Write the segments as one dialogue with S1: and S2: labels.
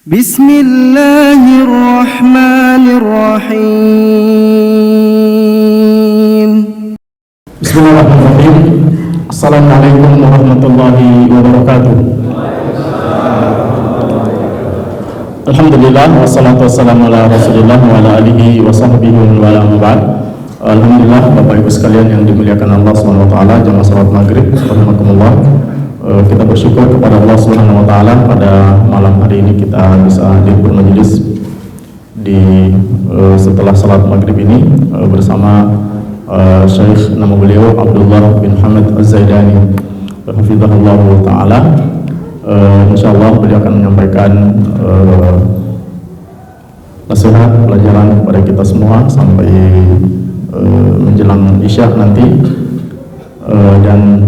S1: Bismillahirrahmanirrahim.
S2: Bismillahirrahmanirrahim. Assalamualaikum warahmatullahi wabarakatuh. Alhamdulillah, wassalatu wassalamu ala rasulillah wa ala alihi wa sahbihi wa ala mabad. Alhamdulillah, Bapak Ibu sekalian yang dimuliakan Allah SWT, jamaah salat maghrib, rahimakumullah. Kita bersyukur kepada Allah Subhanahu wa Ta'ala pada malam hari ini kita bisa hadir bermajelis di setelah salat maghrib ini bersama Syekh, nama beliau Abdullah bin Hamid Az-Zaidani hafizahullah ta'ala. Insyaallah beliau akan menyampaikan nasihat pelajaran kepada kita semua sampai menjelang Isya nanti, dan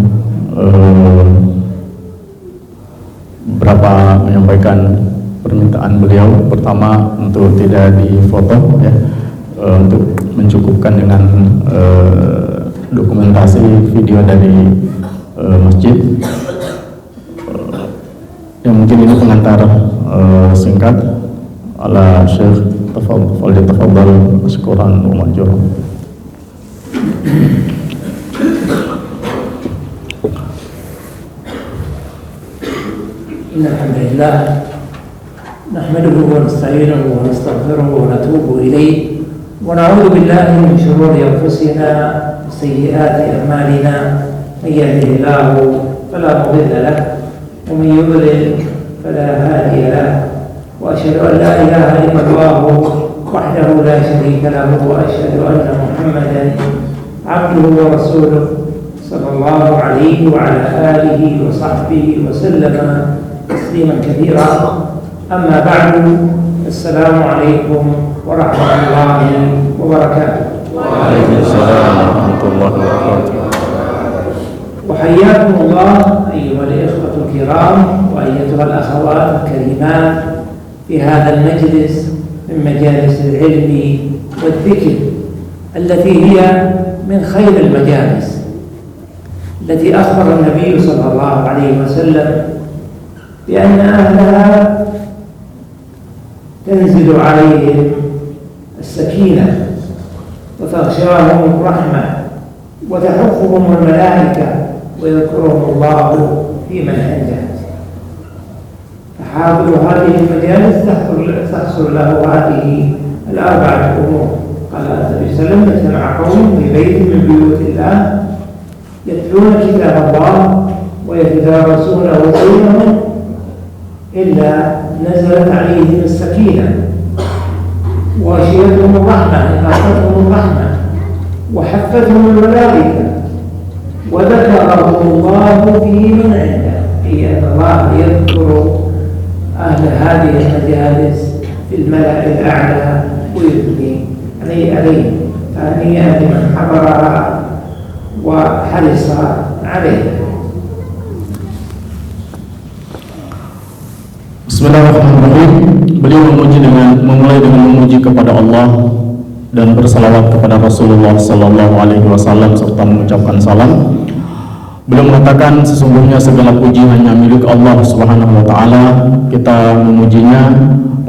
S2: beberapa menyampaikan permintaan beliau. Pertama, untuk tidak difoto ya, untuk mencukupkan dengan dokumentasi video dari masjid. Yang mungkin ini pengantar singkat. Ala Syekh, tafadhal syukuran wa majruran.
S3: إن الحمد لله نحمده ونستعينه ونستغفره ونتوب إليه ونعوذ بالله من شرور أنفسنا وسيئات أعمالنا. من يهده الله فلا مضل له ومن يضلل فلا هادي له، وأشهد أن لا إله إلا الله وحده لا شريك له، وأشهد أن محمدا عبده ورسوله صلى الله عليه وعلى آله وصحبه وسلم تسليما كثيرا. أما بعد، السلام عليكم ورحمة الله وبركاته.
S2: وعليكم السلام ورحمة الله وبركاته.
S3: وحياكم الله أيها الإخوة الكرام وأيتها الأخوات الكريمات في هذا المجلس من مجالس العلم والذكر التي هي من خير المجالس، التي أخبر النبي صلى الله عليه وسلم بأن أهلها تنزل عليهم السكينة وتغشاهم الرحمة وتحفهم الملائكة ويذكرهم الله في من عنده. فحاضر هذه المجالس تحصل له هذه الأربعة أمور. قال النبي صلى الله عليه وسلم: اجتمع قوم في بيت من بيوت الله يتلون كتاب الله ويتدارسونه بينهم إلا نزلت عليهم السكينة وغشيتهم الرحمة، أغاثتهم الرحمة وحفتهم الملائكة وذكرهم الله في من عنده. أي أن الله يذكر أهل هذه المجالس في الملأ الأعلى ويثني عليهم. فهنيئا لمن حضرها وحرص عليها.
S2: Bismillahirrahmanirrahim. Beliau memulai dengan memuji kepada Allah dan bersalawat kepada Rasulullah Sallallahu Alaihi Wasallam serta mengucapkan salam. Beliau mengatakan, sesungguhnya segala puji hanya milik Allah Subhanahu Wa Taala. Kita memujinya,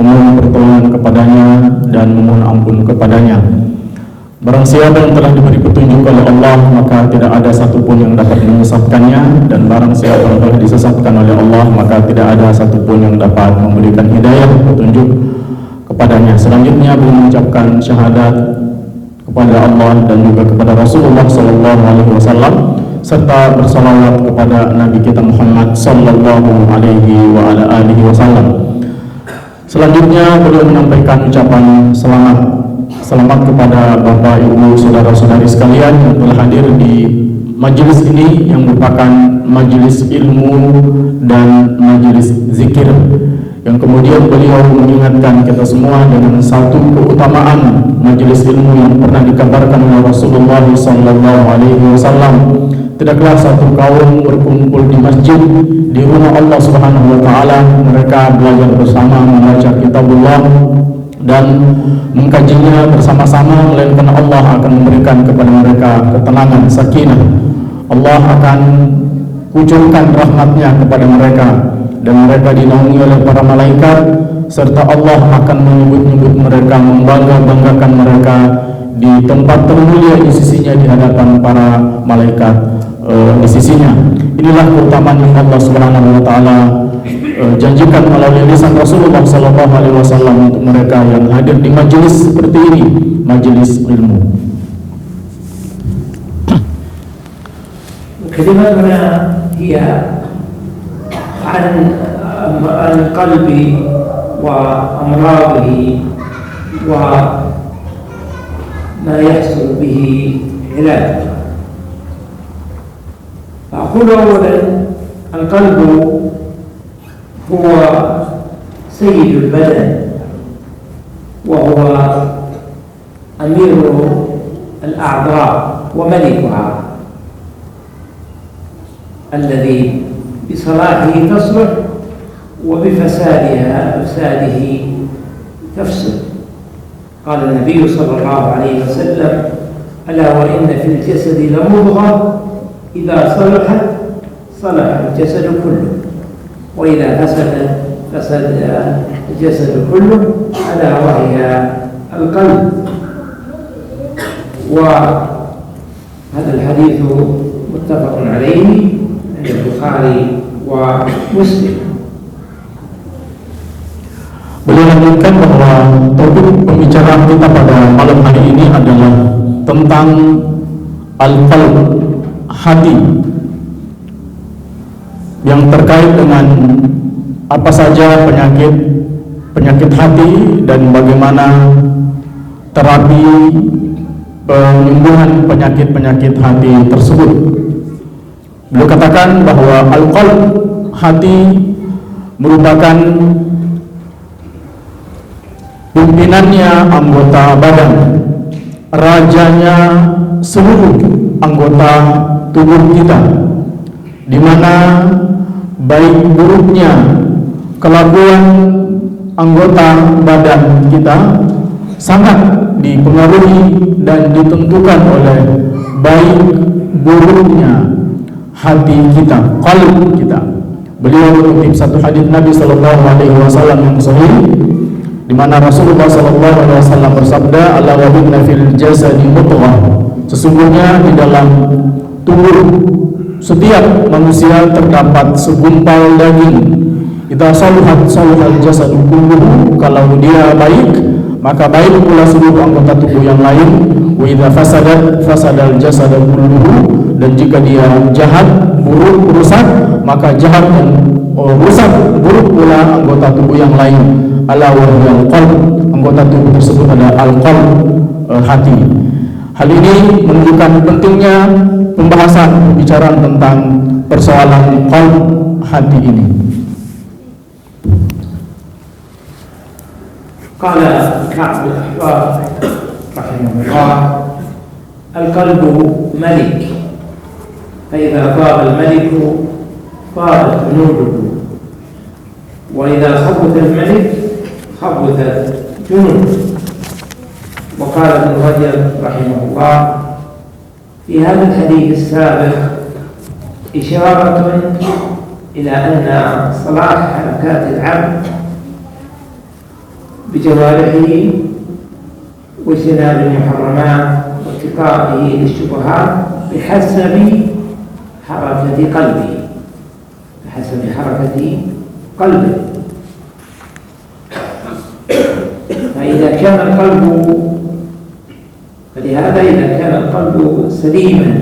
S2: memohon pertolongan kepadanya dan memohon ampun kepadanya. Barang siapa yang telah diberi petunjuk oleh Allah, maka tidak ada satupun yang dapat menyesatkannya, dan barang siapa yang telah disesatkan oleh Allah, maka tidak ada satupun yang dapat memberikan hidayah petunjuk kepadanya. Selanjutnya beliau mengucapkan syahadat kepada Allah dan juga kepada Rasulullah Sallallahu Alaihi Wasallam serta bersalawat kepada Nabi kita Muhammad Sallallahu Alaihi Wasallam. Selanjutnya beliau menyampaikan ucapan selamat kepada Bapak, Ibu, saudara-saudari sekalian yang telah hadir di majelis ini yang merupakan majelis ilmu dan majelis zikir, yang kemudian beliau mengingatkan kita semua dengan satu keutamaan majelis ilmu yang pernah dikabarkan oleh Rasulullah SAW. Tidaklah satu kaum berkumpul di masjid di rumah Allah Subhanahu Wa Taala, mereka belajar bersama membaca kitabullah dan mengkajinya bersama-sama, melainkan Allah akan memberikan kepada mereka ketenangan, sakinah. Allah akan kucurkan rahmatnya kepada mereka dan mereka dinaungi oleh para malaikat, serta Allah akan menyebut-nyebut mereka, membangga-banggakan mereka di tempat termulia di sisinya, di hadapan para malaikat di sisinya. Inilah keutamaan yang Allah Subhanahu wa taala janjikan melalui lisan Rasulullah sallallahu alaihi wasallam untuk mereka yang hadir di majelis seperti ini, majelis ilmu.
S3: كلمتنا هي عن القلب وأمراضه وما يحصل به علاج. فأقول أولا القلب هو سيد البدن وهو أمير الأعضاء وملكها، الذي بصلاحه تصلح وبفساده تفسد. قال النبي صلى الله عليه وسلم: ألا وإن في الجسد لمضغة إذا صلحت صلح الجسد كله وإذا فسدت فسد الجسد كله، ألا وهي القلب. وهذا الحديث متفق عليه عند البخاري ومسلم.
S2: Beliau lanjutkan bahwa topik pembicaraan kita pada malam hari ini adalah tentang al-qalb, hati, yang terkait dengan apa saja penyakit hati dan bagaimana terapi penyembuhan penyakit hati tersebut. Beliau katakan bahwa al-qalb, hati, merupakan pimpinannya anggota badan, rajanya seluruh anggota tubuh kita, di mana baik buruknya kelakuan anggota badan kita sangat dipengaruhi dan ditentukan oleh baik buruknya hati kita, qalb kita. Beliau mengutip satu hadis Nabi sallallahu alaihi wasallam yang sahih, di mana Rasulullah sallallahu alaihi wasallam bersabda, "Ala wa inna fil jasadi mudghah." Sesungguhnya di dalam tubuh setiap manusia terdapat segumpal daging. Idza saluhat saluhal jasadu kulluhu, kalau dia baik maka baik pula seluruh anggota tubuh yang lain. Wa idza fasadat fasadal jasadu kulluhu, dan jika dia jahat, buruk, rusak, maka jahat dan rusak, buruk pula anggota tubuh yang lain. Ala wa huwal qalb, anggota tubuh tersebut adalah al-qalb, hati. Hal ini menunjukkan pentingnya pembahasan pembicaraan tentang persoalan qalb, hati ini.
S3: قال كعب الأحبار رحمه الله: القلب ملك، فإذا طاب الملك طابت جنوده، وإذا خبث الملك خبثت جنوده. وقال ابن رجب رحمه الله في هذا الحديث السابق إشارة إلى أن صلاح حركات العبد بجوارحه واجتناب المحرمات واتقائه للشبهات بحسب حركة قلبه، فلهذا إذا كان القلب سليما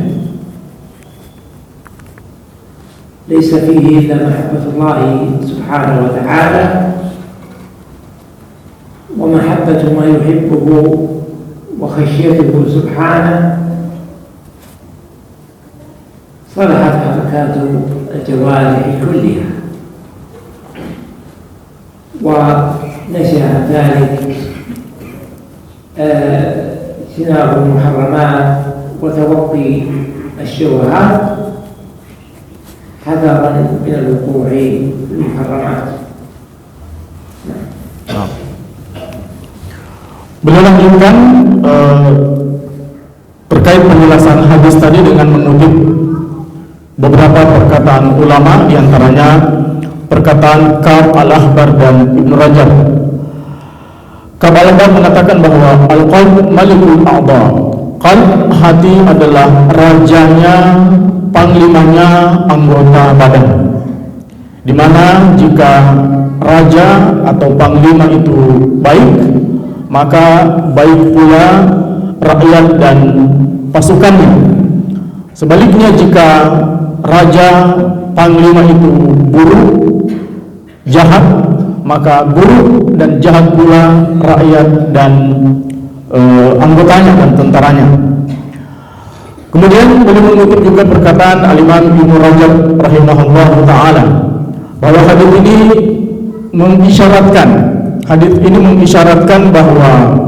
S3: ليس فيه إلا محبة الله سبحانه وتعالى ومحبة ما يحبه وخشيته سبحانه، صلحت حركات الجوارح كلها ونشأ ذلك اجتناب المحرمات وتوقي الشبهات حذرا من الوقوع في المحرمات.
S2: Beliau lanjutkan terkait penjelasan hadis tadi dengan mengutip beberapa perkataan ulama, diantaranya perkataan Ka'ab al-Ahbar dan Ibnu Rajab. Ka'ab al-Ahbar mengatakan bahwa al-qalb malikul a'dha. Qalb, hati, adalah rajanya, panglimanya anggota badan, di mana jika raja atau panglima itu baik, maka baik pula rakyat dan pasukannya. Sebaliknya, jika raja panglima itu buruk, jahat, maka buruk dan jahat pula rakyat dan anggotanya dan tentaranya. Kemudian beliau mengutip juga perkataan Al-Imam Ibnu Rajab rahimahullah taala bahwa hadis ini mengisyaratkan bahwa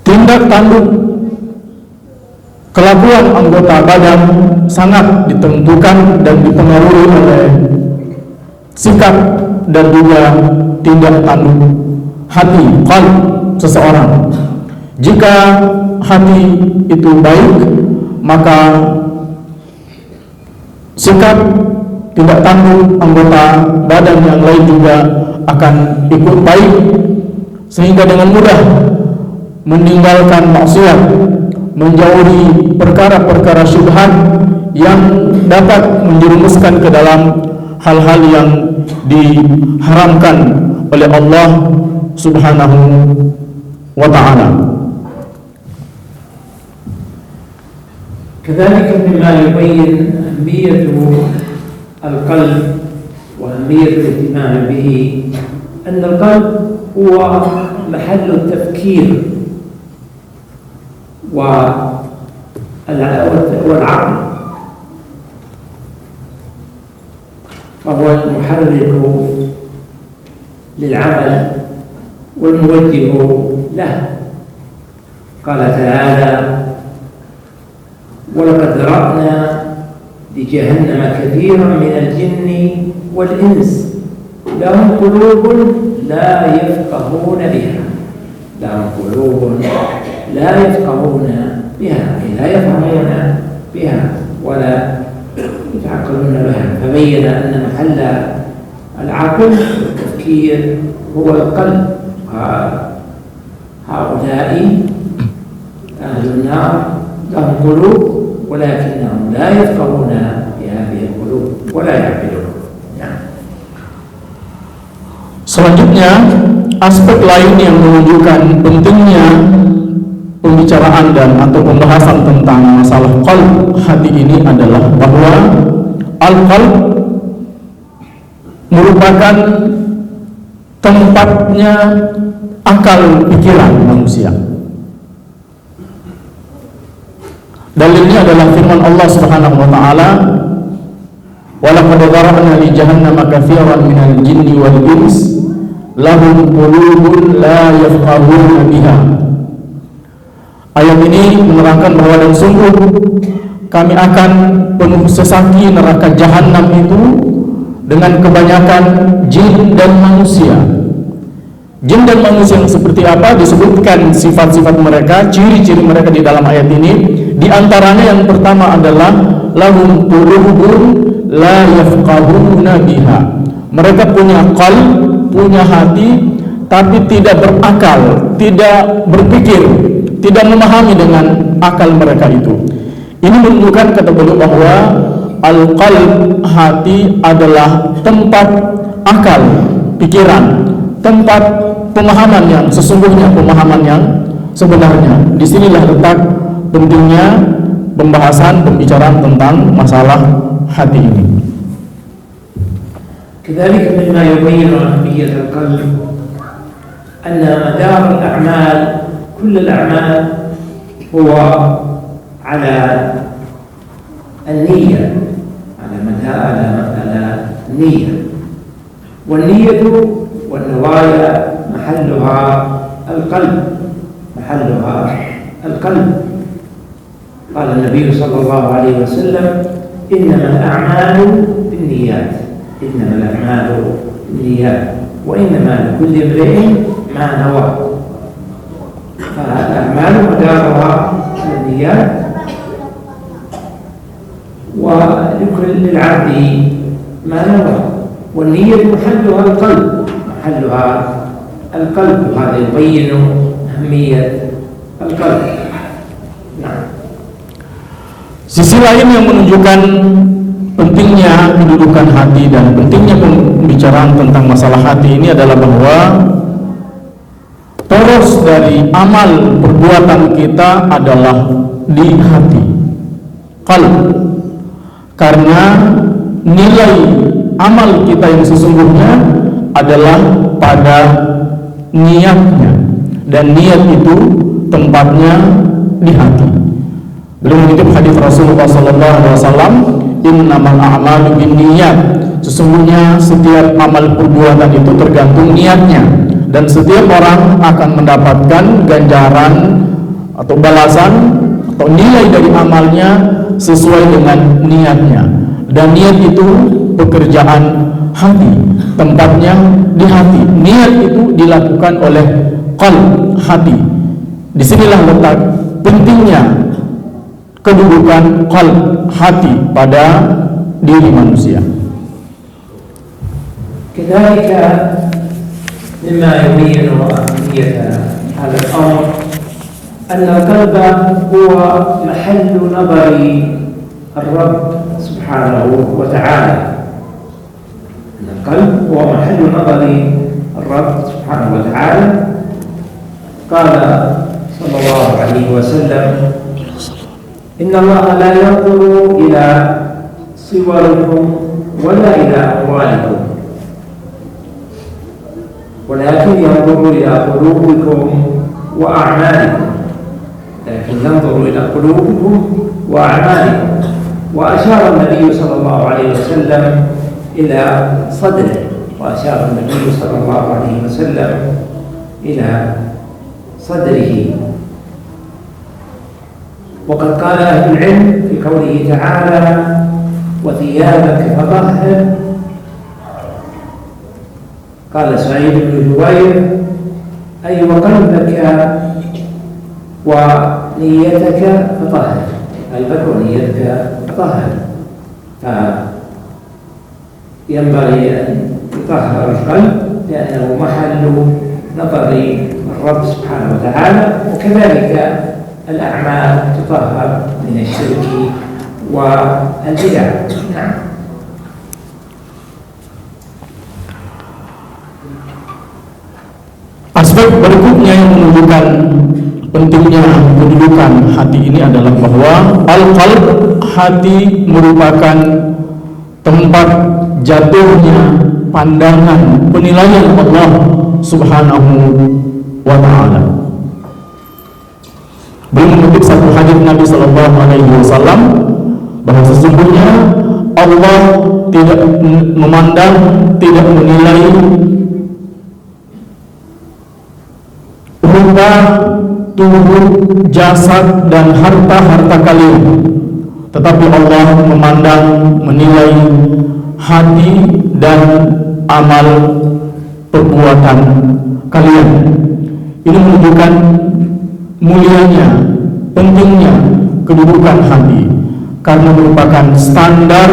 S2: tindak tanduk kelakuan anggota badan sangat ditentukan dan dipengaruhi oleh sikap dan juga tindak tanduk hati, qalb seseorang. Jika hati itu baik, maka sikap, tindak tanduk anggota badan yang lain juga akan ikut baik, sehingga dengan mudah meninggalkan maksiat, menjauhi perkara-perkara syubhat yang dapat menjerumuskan ke dalam hal-hal yang diharamkan oleh Allah Subhanahu wa ta'ala.
S3: كذلك مما يبين أهمية القلب وأهمية الاهتمام به أن القلب هو محل التفكير والعقل، فهو المحرك للعمل والموجه له. قال تعالى: ولقد ذرأنا لجهنم كثيرا من الجن والإنس لهم قلوب لا يفقهون بها لا يفقهون بها ولا يتعقلون بها. فبين أن محل العقل والتفكير هو القلب. هؤلاء أهل النار لهم قلوب ولكنهم لا يفقهون بهذه القلوب ولا يعقلون.
S2: Selanjutnya, aspek lain yang menunjukkan pentingnya pembicaraan dan atau pembahasan tentang masalah qalb, hati ini adalah bahwa al-qalb merupakan tempatnya akal pikiran manusia. Dalilnya adalah firman Allah Subhanahu wa taala, "Walaqad dzara'na li jahannama katsiran minal jinni wal ins lahum qulubun la yafqahuna biha." Ayat ini menerangkan bahwa dan sungguh kami akan penuh sesaki neraka jahanam itu dengan kebanyakan jin dan manusia. Jin dan manusia yang seperti apa? Disebutkan sifat-sifat mereka, ciri-ciri mereka di dalam ayat ini. Di antaranya yang pertama adalah lahum qulubun la yafqahuna biha. Mereka punya qalb, punya hati, tapi tidak berakal, tidak berpikir, tidak memahami dengan akal mereka itu. Ini menunjukkan, kata beliau, bahwa al-qalb, hati, adalah tempat akal, pikiran, tempat pemahaman yang sesungguhnya, pemahaman yang sebenarnya. Disinilah letak pentingnya pembicaraan tentang masalah hati ini.
S3: كذلك مما يبين أهمية القلب أن مدار الأعمال، كل الأعمال، هو على النية، على النية، والنية والنوايا محلها القلب. قال النبي صلى الله عليه وسلم: إنما الأعمال بالنيات وإنما لكل امرئ ما نوى. فالأعمال مدارها على النيات، ولكل العبد ما نرى. والنية محلها القلب، محلها القلب، وهذا يبين أهمية القلب. نعم.
S2: Sisi lain yang menunjukkan pentingnya kedudukan hati dan pentingnya pembicaraan tentang masalah hati ini adalah bahwa poros dari amal perbuatan kita adalah di hati, qalb. Karena nilai amal kita yang sesungguhnya adalah pada niatnya, dan niat itu tempatnya di hati. Beliau mengutip hadis Rasulullah SAW, innamal a'malu binniyat, sesungguhnya setiap amal perbuatan itu tergantung niatnya, dan setiap orang akan mendapatkan ganjaran atau balasan atau nilai dari amalnya sesuai dengan niatnya. Dan niat itu pekerjaan hati, tempatnya di hati. Niat itu dilakukan oleh qalb, hati. Disinilah letak pentingnya kedudukan qalb, hati pada diri manusia.
S3: كذلك مما يبين أهمية هذا الأمر أن القلب هو محل نظر الرب سبحانه وتعالى. أن القلب هو محل نظر الرب سبحانه وتعالى. قال صلى الله عليه وسلم: إن الله لا ينظر إلى صوركم ولا إلى أموالكم ولكن ينظر إلى قلوبكم وأعمالكم. لكن ينظر إلى قلوبكم وأعمالكم. وأشار النبي صلى الله عليه وسلم إلى صدره، وأشار النبي صلى الله عليه وسلم إلى صدره. وقد قال أهل العلم في قوله تعالى: وثيابك فطهر. قال سعيد بن جبير: أي وقلبك ونيتك فطهر، قلبك ونيتك فطهر. فينبغي أن يطهر القلب لأنه محل نظر الرب سبحانه وتعالى، وكذلك الأعمال تطهر من الشرك والبدع. نعم.
S2: Aspek berikutnya yang menunjukkan pentingnya kedudukan hati ini adalah bahwa al-qalb, hati, merupakan tempat jatuhnya pandangan penilaian Allah Subhanahu wa ta'ala. Belum mengutip satu hadis Nabi Sallallahu Alaihi Wasallam bahwa sesungguhnya Allah tidak memandang, tidak menilai rupa, tubuh, jasad, dan harta-harta kalian, tetapi Allah memandang, menilai hati dan amal perbuatan kalian. Ini menunjukkan mulianya, pentingnya kedudukan hati, karena merupakan standar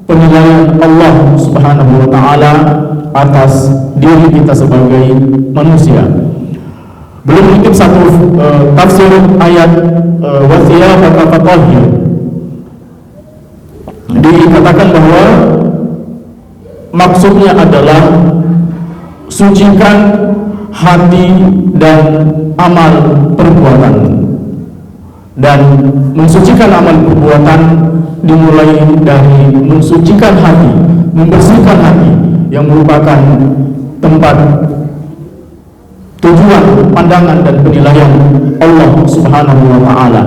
S2: penilaian Allah Subhanahu wa ta'ala atas diri kita sebagai manusia. Belum mungkin satu tafsir ayat wa thiyabaka fatahhir, dikatakan bahwa maksudnya adalah sucikan hati dan amal perbuatan. Dan mensucikan amal perbuatan dimulai dari mensucikan hati, membersihkan hati, yang merupakan tempat tujuan, pandangan, dan penilaian Allah Subhanahu wa ta'ala.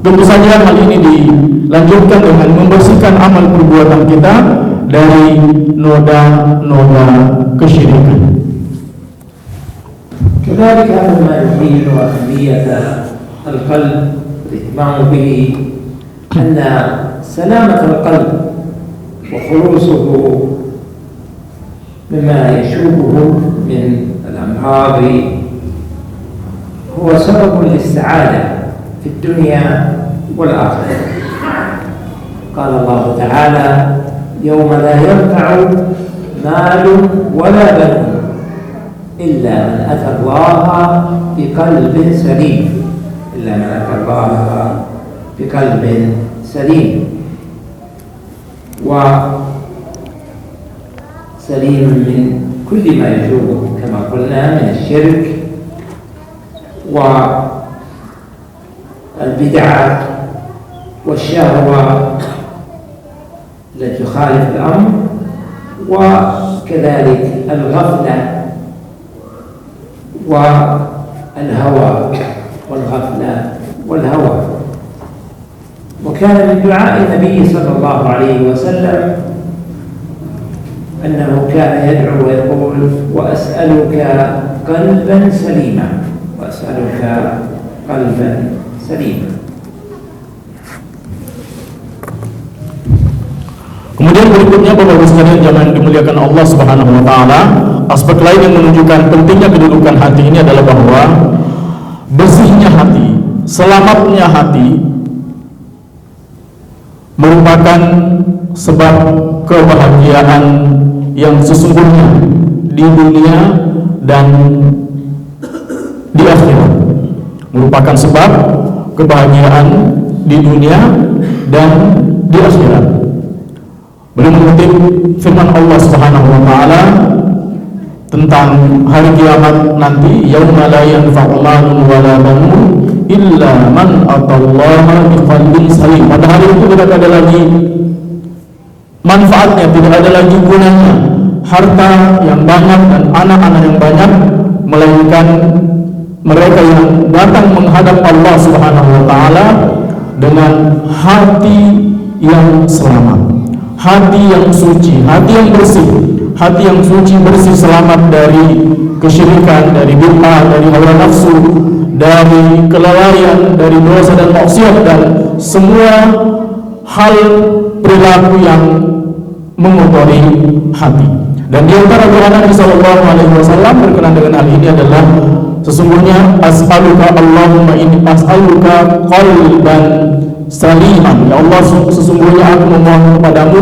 S2: Tentu saja hal ini dilanjutkan dengan membersihkan amal perbuatan kita dari noda-noda kesyirikan.
S3: كذلك هذا ما يبين أهمية القلب والاهتمام به، أن سلامة القلب وخلوصه مما يشوبه من الأمراض هو سبب للسعادة في الدنيا والآخرة. قال الله تعالى: يوم لا ينفع مال ولا بنون إلا من أتى الله بقلب سليم وسليم من كل ما يجوبه كما قلنا من الشرك والبدعة والشهوة التي تخالف الأمر، وكذلك الغفلة والهوى. وكان من دعاء النبي صلى الله عليه وسلم أنه كان يدعو ويقول: وأسألك قلبا سليما.
S2: Kemudian berikutnya Bapak Ibu sekalian jamaah dimuliakan Allah Subhanahu wa taala, aspek lain yang menunjukkan pentingnya kedudukan hati ini adalah bahwa bersihnya hati, selamatnya hati merupakan sebab kebahagiaan yang sesungguhnya di dunia dan di akhirat. Merupakan sebab kebahagiaan di dunia dan di akhirat. Beliau mengutip firman Allah Subhanahu wa taala tentang hari kiamat nanti, yauma la yanfa'u malun wala banun illa man atallaha biqalbin salim. Pada hari itu tidak ada lagi manfaatnya, tidak ada lagi gunanya harta yang banyak dan anak-anak yang banyak, melainkan mereka yang datang menghadap Allah Subhanahu wa taala dengan hati yang selamat, hati yang suci, hati yang bersih, hati yang suci, bersih, selamat dari kesyirikan, dari bid'ah, dari hawa nafsu, dari kelalaian, dari dosa dan maksiat, dan semua hal perilaku yang mengotori hati. Dan di antara doa Nabi sallallahu alaihi wasallam berkenaan dengan hal ini adalah sesungguhnya as'aluka Allahumma inni as'aluka qalban saliman. Ya Allah, sesungguhnya aku memohon kepadamu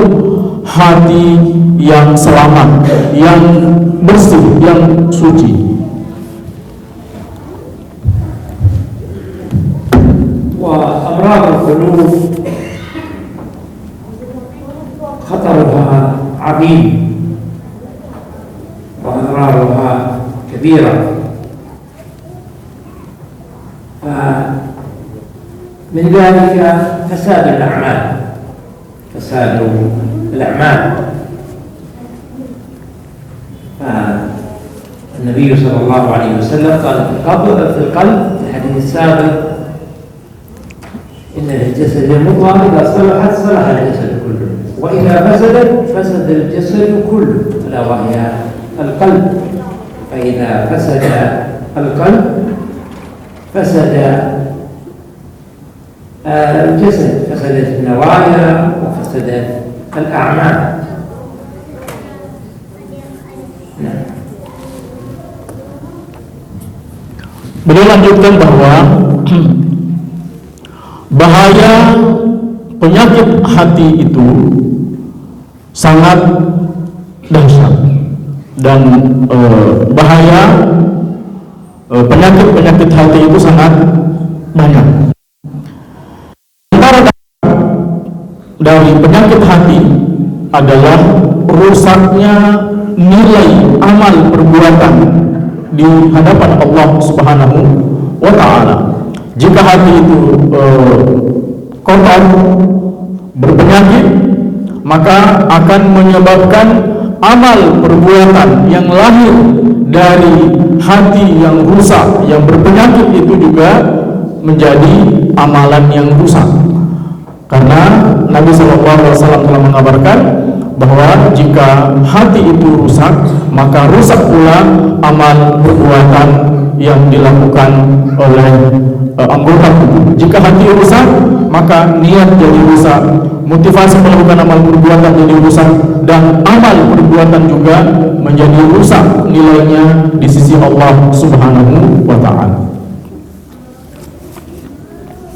S2: hati yang selamat, yang bersih, yang suci.
S3: Wa amrad al-qulub khatarha 'azim wa amradha kabira. من ذلك فساد الأعمال. فالنبي صلى الله عليه وسلم قال في القلب في الحديث السابق: إن الجسد مضغة إذا صلحت صلح الجسد كله وإذا فسدت فسد الجسد كله ألا وهي القلب. فإذا فسد القلب فسد الجسد، فسدت النوايا وفسدت الأعمال.
S2: Beliau lanjutkan bahwa bahaya penyakit hati itu sangat dahsyat, dan bahaya penyakit hati itu sangat banyak. Dari penyakit hati adalah rusaknya nilai amal perbuatan di hadapan Allah Subhanahu wa taala. Jika hati itu kotor, berpenyakit, maka akan menyebabkan amal perbuatan yang lahir dari hati yang rusak, yang berpenyakit itu juga menjadi amalan yang rusak. Karena Nabi SAW telah mengabarkan bahwa jika hati itu rusak, maka rusak pula amal perbuatan yang dilakukan oleh anggota tubuh. Jika hati rusak, maka niat jadi rusak, motivasi melakukan amal perbuatan jadi rusak, dan amal perbuatan juga menjadi rusak nilainya di sisi Allah Subhanahu wa taala.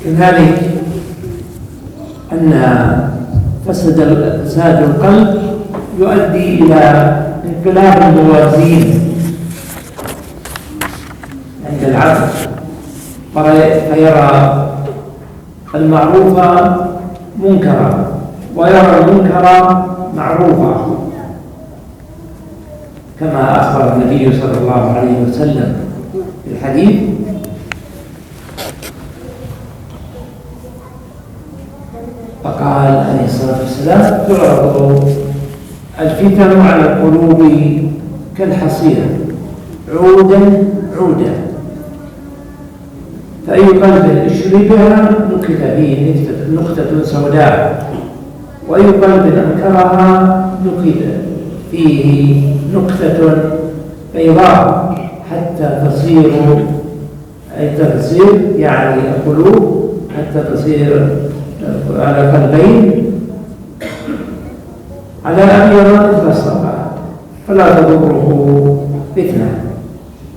S3: كذلك أن فساد القلب يؤدي إلى انقلاب الموازين عند العبد، فيرى المعروف منكرا ويرى المنكر معروفا، كما أخبر النبي صلى الله عليه وسلم في الحديث: فقال عليه الصلاة والسلام: تعرض الفتن على القلوب كالحصير عودا عودا، فأي قلب اشربها نكت فيه نكتة سوداء، وأي قلب أنكرها نكت فيه نكتة بيضاء، حتى تصير يعني القلوب حتى تصير على قلبين على أبيض مثل الصفا، فلا تضره فتنة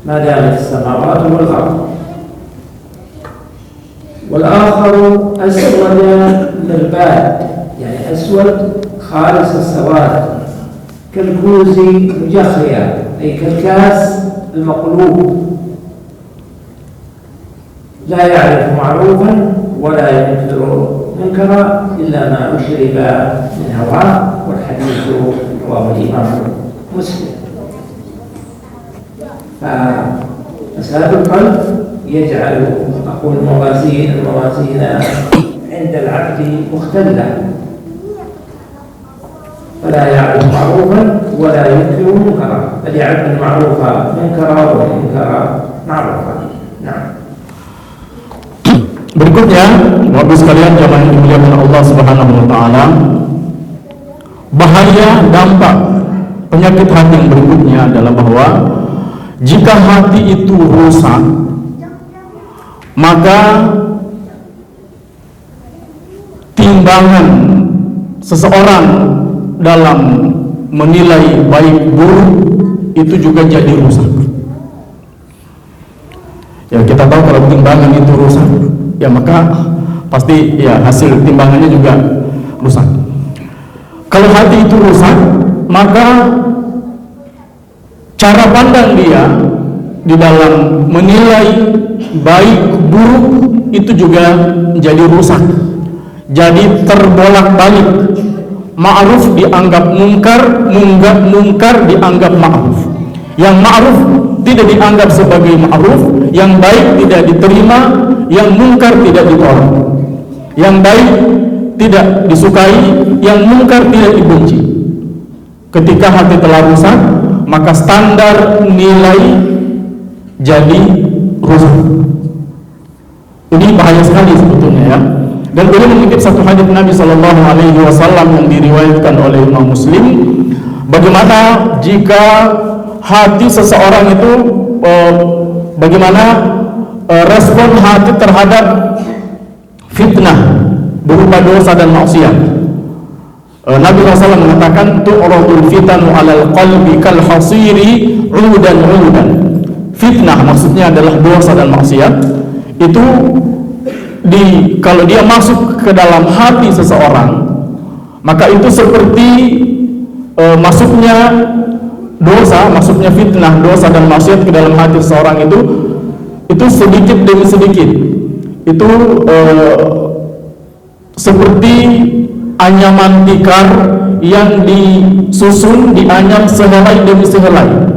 S3: ما دامت السماوات والأرض. والآخر أسود مرباد، يعني أسود خالص السواد، كالكوز مجخيا، أي كالكاس المقلوب، لا يعرف معروفا ولا ينكر منكرا إلا ما أشرب من هواه، والحديث رواه الإمام مسلم. ففساد القلب يجعل الموازين عند العبد مختلة، فلا يعرف معروفا ولا ينكر منكرا، بل يعرف المعروف منكرا والمنكر معروفا. نعم.
S2: Berikutnya, Bapak sekalian jamaah yang dimuliakan Allah Subhanahu wa taala, bahaya dampak penyakit hati yang berikutnya adalah bahwa jika hati itu rusak, maka timbangan seseorang dalam menilai baik buruk itu juga jadi rusak. Ya, kita tahu kalau timbangan itu rusak, ya maka pasti ya hasil timbangannya juga rusak. Kalau hati itu rusak, maka cara pandang dia di dalam menilai baik buruk itu juga jadi rusak, jadi terbolak-balik. Ma'ruf dianggap mungkar, mungkar dianggap ma'ruf. Yang ma'ruf tidak dianggap sebagai ma'ruf, yang baik tidak diterima, yang mungkar tidak ditolak. Yang baik tidak disukai, yang mungkar tidak dibenci. Ketika hati telah rusak, maka standar nilai jadi rusak. Ini bahaya sekali sebetulnya ya. Dan beliau mengutip satu hadis Nabi Shallallahu Alaihi Wasallam yang diriwayatkan oleh Imam Muslim, bagaimana jika hati seseorang itu bagaimana respon hati terhadap fitnah berupa dosa dan maksiat. Nabi SAW mengatakan tu'radul fitanu 'alal qalbi kal hasiri 'udan 'udan. Fitnah maksudnya adalah dosa dan maksiat. Itu kalau dia masuk ke dalam hati seseorang, maka itu seperti masuknya dosa, masuknya fitnah, dosa dan maksiat ke dalam hati seseorang itu sedikit demi sedikit. Itu seperti anyaman tikar yang disusun, dianyam sehelai demi sehelai.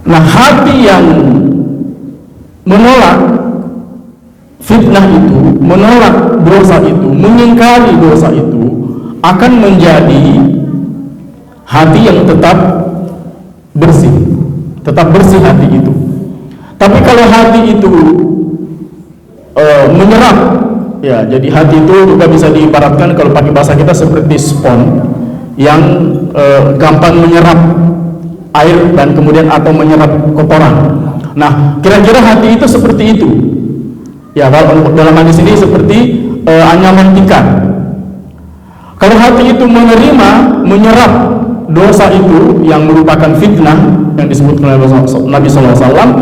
S2: Nah, hati yang menolak fitnah itu, menolak dosa itu, mengingkari dosa itu, akan menjadi hati yang tetap bersih hati itu. Tapi kalau hati itu menyerap, ya, jadi hati itu juga bisa diibaratkan kalau pakai bahasa kita seperti spons yang gampang menyerap air dan kemudian atau menyerap kotoran. Nah, kira-kira hati itu seperti itu. Ya, kalau dalam hadis ini seperti anyaman tikar. Kalau hati itu menerima, menyerap dosa itu yang merupakan fitnah yang disebutkan oleh Nabi SAW,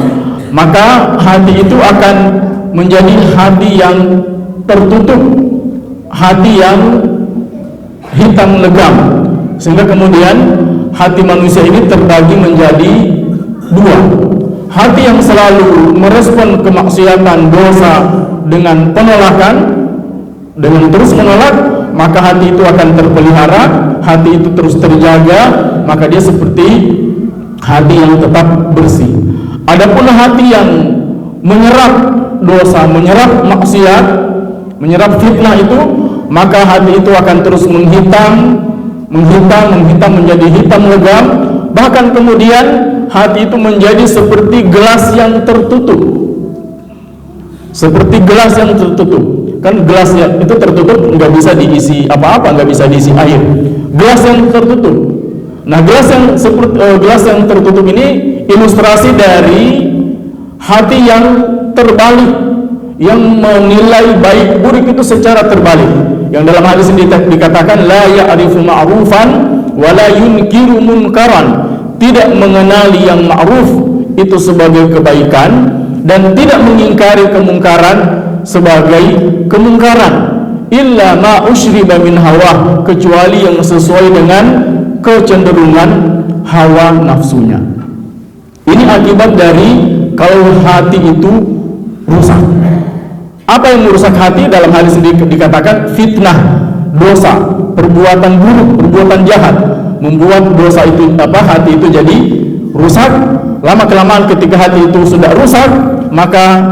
S2: maka hati itu akan menjadi hati yang tertutup, hati yang hitam legam, sehingga kemudian hati manusia ini terbagi menjadi dua. Hati yang selalu merespon kemaksiatan, dosa dengan penolakan, dengan terus menolak, maka hati itu akan terpelihara, hati itu terus terjaga, maka dia seperti hati yang tetap bersih. Adapun hati yang menyerap dosa, menyerap maksiat, menyerap fitnah itu, maka hati itu akan terus menghitam menjadi hitam legam, bahkan kemudian hati itu menjadi seperti gelas yang tertutup. Seperti gelas yang tertutup. Kan gelasnya itu tertutup, nggak bisa diisi apa-apa, nggak bisa diisi air. Gelas yang tertutup. Nah, gelas yang tertutup ini ilustrasi dari hati yang terbalik, yang menilai baik buruk itu secara terbalik. Yang dalam hadis ini dikatakan la ya'rifu ma'rufan wa la yunkiru munkaran, tidak mengenali yang ma'ruf itu sebagai kebaikan dan tidak mengingkari kemungkaran sebagai kemungkaran, illa ma usyriba min hawa, kecuali yang sesuai dengan kecenderungan hawa nafsunya. Ini akibat dari kalau hati itu rusak. Apa yang merusak hati? Dalam hadis ini dikatakan fitnah, dosa, perbuatan buruk, perbuatan jahat, membuat dosa itu hati itu jadi rusak. Lama kelamaan ketika hati itu sudah rusak, maka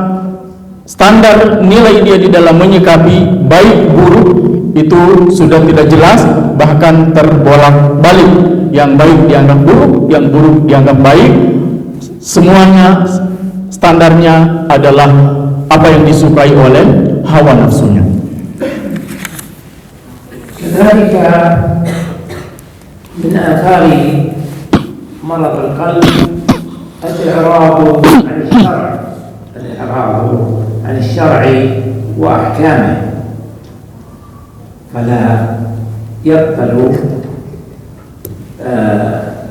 S2: standar nilai dia di dalam menyikapi baik buruk itu sudah tidak jelas, bahkan terbolak-balik. Yang baik dianggap buruk, yang buruk dianggap baik. Semuanya standarnya adalah apa yang disukai oleh hawa nafsunya.
S3: كذلك من آثار مرض القلب الإعراض عن الشرع وأحكامه، فلا يقبل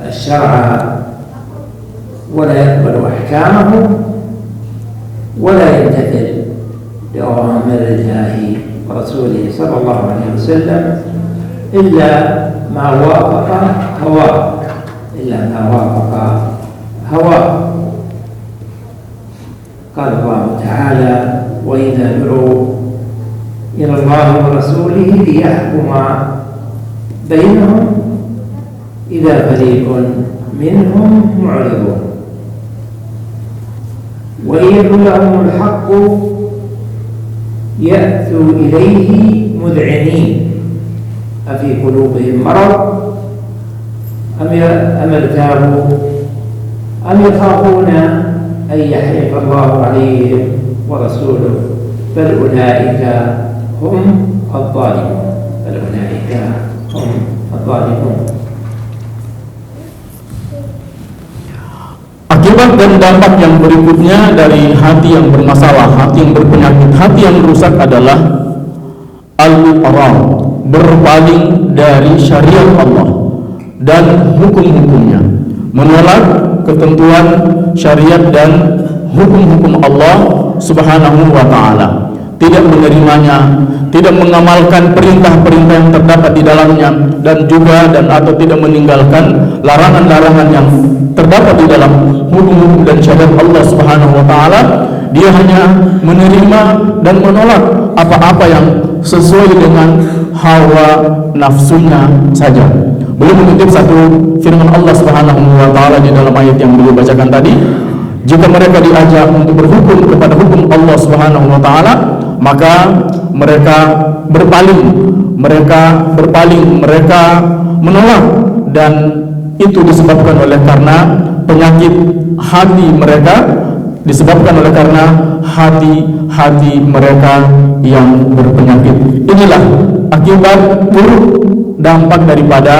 S3: الشرع ولا يقبل أحكامه ولا يمتثل لأوامر الله ورسوله صلى الله عليه وسلم إلا ما وافق هواه. قال الله تعالى وإذا دعوا إلى الله ورسوله ليحكم بينهم إذا فريق منهم معرضون وإن يكن لهم الحق يأتوا إليه مذعنين أفي قلوبهم مرض أم ارتابوا أم يخافون أن يحيف الله عليهم ورسوله بل أولئك هم الظالمون.
S2: Akibat dan dampak yang berikutnya dari hati yang bermasalah, hati yang berpenyakit, hati yang rusak adalah al-i'rad, berpaling dari syariat Allah dan hukum-hukumnya, menolak ketentuan syariat dan hukum-hukum Allah Subhanahu wa ta'ala, tidak menerimanya, tidak mengamalkan perintah-perintah yang terdapat di dalamnya, dan juga atau tidak meninggalkan larangan-larangan yang terdapat di dalam hukum-hukum dan syariat Allah Subhanahu wa ta'ala. Dia hanya menerima dan menolak apa-apa yang sesuai dengan hawa nafsunya saja. Beliau mengutip satu firman Allah Subhanahu wa ta'ala di dalam ayat yang beliau bacakan tadi, jika mereka diajak untuk berhukum kepada hukum Allah Subhanahu wa ta'ala, maka mereka berpaling, mereka menolak, dan itu disebabkan oleh karena penyakit hati mereka, disebabkan oleh karena hati mereka yang berpenyakit. Inilah akibat buruk dampak daripada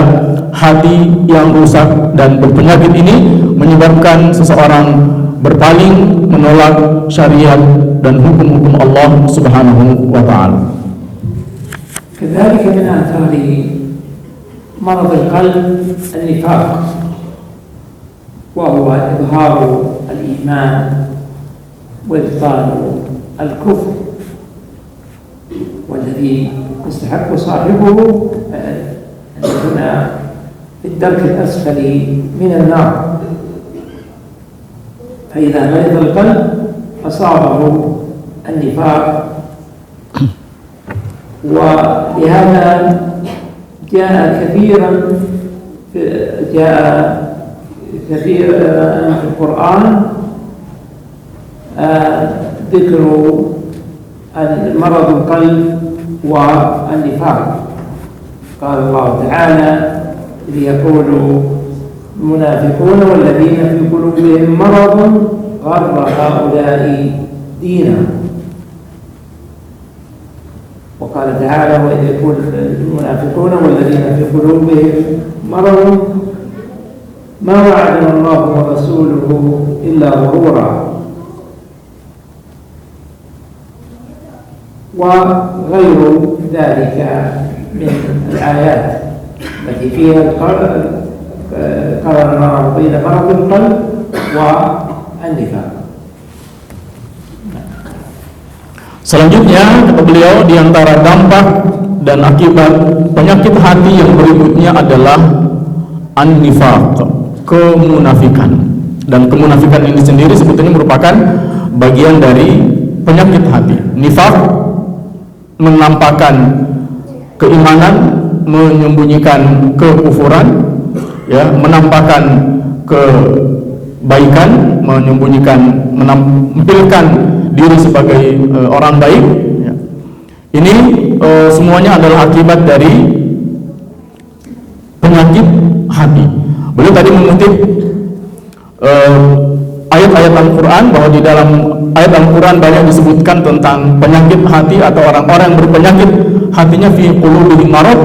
S2: hati yang rusak dan berpenyakit ini, menyebabkan seseorang berpaling, menolak syariat dan hukum-hukum Allah Subhanahu wa ta'ala.
S3: كذلك من آثار مرض القلب النفاق، وهو إظهار الإيمان وإبطال الكفر، والذي يستحق صاحبه أن يكون في الدرك الأسفل من النار. فإذا مرض القلب أصابه النفاق. ولهذا جاء كثيرا في القرآن ذكر مرض القلب والنفاق. قال الله تعالى: إذ يقول المنافقون والذين في قلوبهم مرض غر هؤلاء دينهم. وقال تعالى: وإذ يقول المنافقون والذين في قلوبهم مرض ما وعدنا الله ورسوله إلا غرورا. وغير ذلك من الآيات التي فيها قرن الله بين مرض القلب والنفاق.
S2: Selanjutnya kata beliau, di antara dampak dan akibat penyakit hati yang berikutnya adalah an-nifaq, kemunafikan. Dan kemunafikan ini sendiri sebetulnya merupakan bagian dari penyakit hati. Nifaq menampakkan keimanan, menyembunyikan kekufuran, ya, menampakkan kebaikan, menampilkan diri sebagai orang baik, ya. Ini semuanya adalah akibat dari penyakit hati. Beliau tadi mengutip ayat-ayat Al-Quran, bahwa di dalam ayat Al-Quran banyak disebutkan tentang penyakit hati atau orang-orang yang berpenyakit hatinya fi qulubihim marad.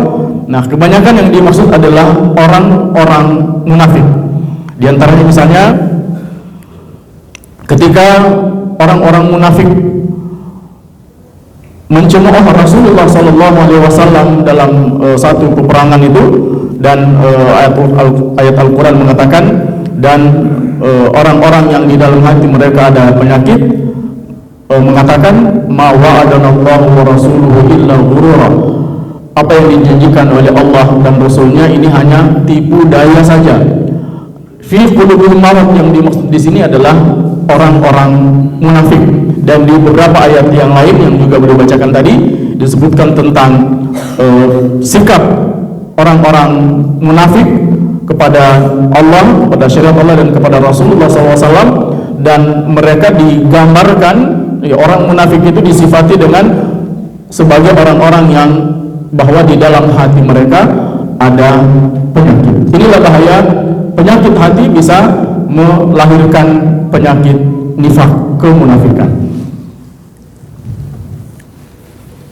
S2: Nah, kebanyakan yang dimaksud adalah orang-orang munafik. Di antaranya misalnya ketika orang-orang munafik mencemooh Rasulullah SAW dalam satu peperangan itu, dan ayat Al-Quran mengatakan, dan orang-orang yang di dalam hati mereka ada penyakit mengatakan, ma wa'adanallahu wa rasuluhu illa ghurura, apa yang dijanjikan oleh Allah dan Rasulnya ini hanya tipu daya saja. Fi qulubihim marad, yang dimaksud di sini adalah orang-orang munafik. Dan di beberapa ayat yang lain yang juga beliau bacakan tadi disebutkan tentang sikap orang-orang munafik kepada Allah, kepada syariat Allah dan kepada Rasulullah SAW. Dan mereka digambarkan, ya, orang munafik itu disifati dengan sebagai orang-orang yang bahwa di dalam hati mereka ada penyakit. Inilah bahaya penyakit hati, bisa melahirkan penyakit nifaq, kemunafikan.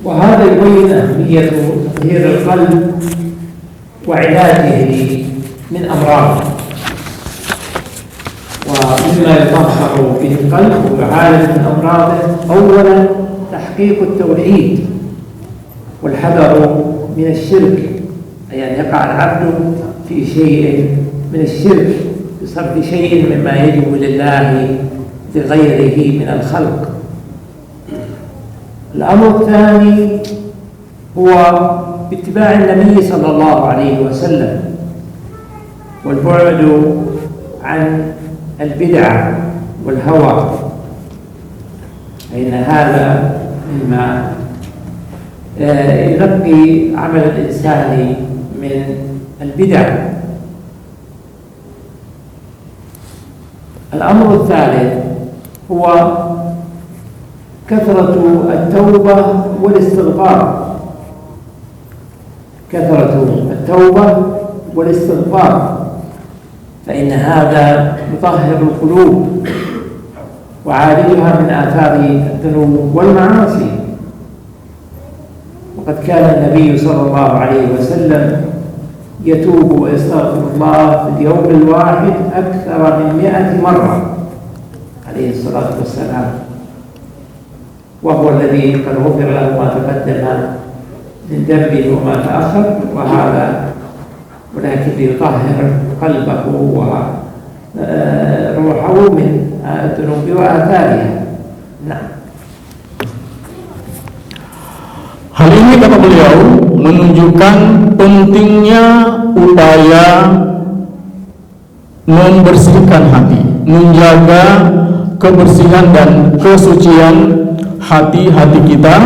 S3: وهذا يبين أهمية تطهير القلب وعلاجه من أمراضه. ومما يطهر به القلب ويعالج من أمراضه أولا تحقيق التوحيد والحذر من الشرك، أي أن يقع العبد في شيء من الشرك بصرف شيء مما يجب لله لغيره من الخلق. الأمر الثاني هو اتباع النبي صلى الله عليه وسلم والبعد عن البدع والهوى، فإن هذا مما ينقي عمل الإنسان من البدع. الأمر الثالث هو كثرة التوبة والاستغفار، كثرة التوبة والاستغفار، فإن هذا يطهر القلوب وعالجها من آثار الذنوب والمعاصي. وقد كان النبي صلى الله عليه وسلم يتوب ويستغفر الله في اليوم الواحد أكثر من 100 مرة عليه الصلاة والسلام، وهو الذي قد غفر له ما تقدم من ذنبه وما تأخر، وهذا ولكن ليطهر قلبه وروحه من الذنوب وآثارها. نعم.
S2: Hal ini kata beliau menunjukkan pentingnya upaya membersihkan hati, menjaga kebersihan dan kesucian hati-hati kita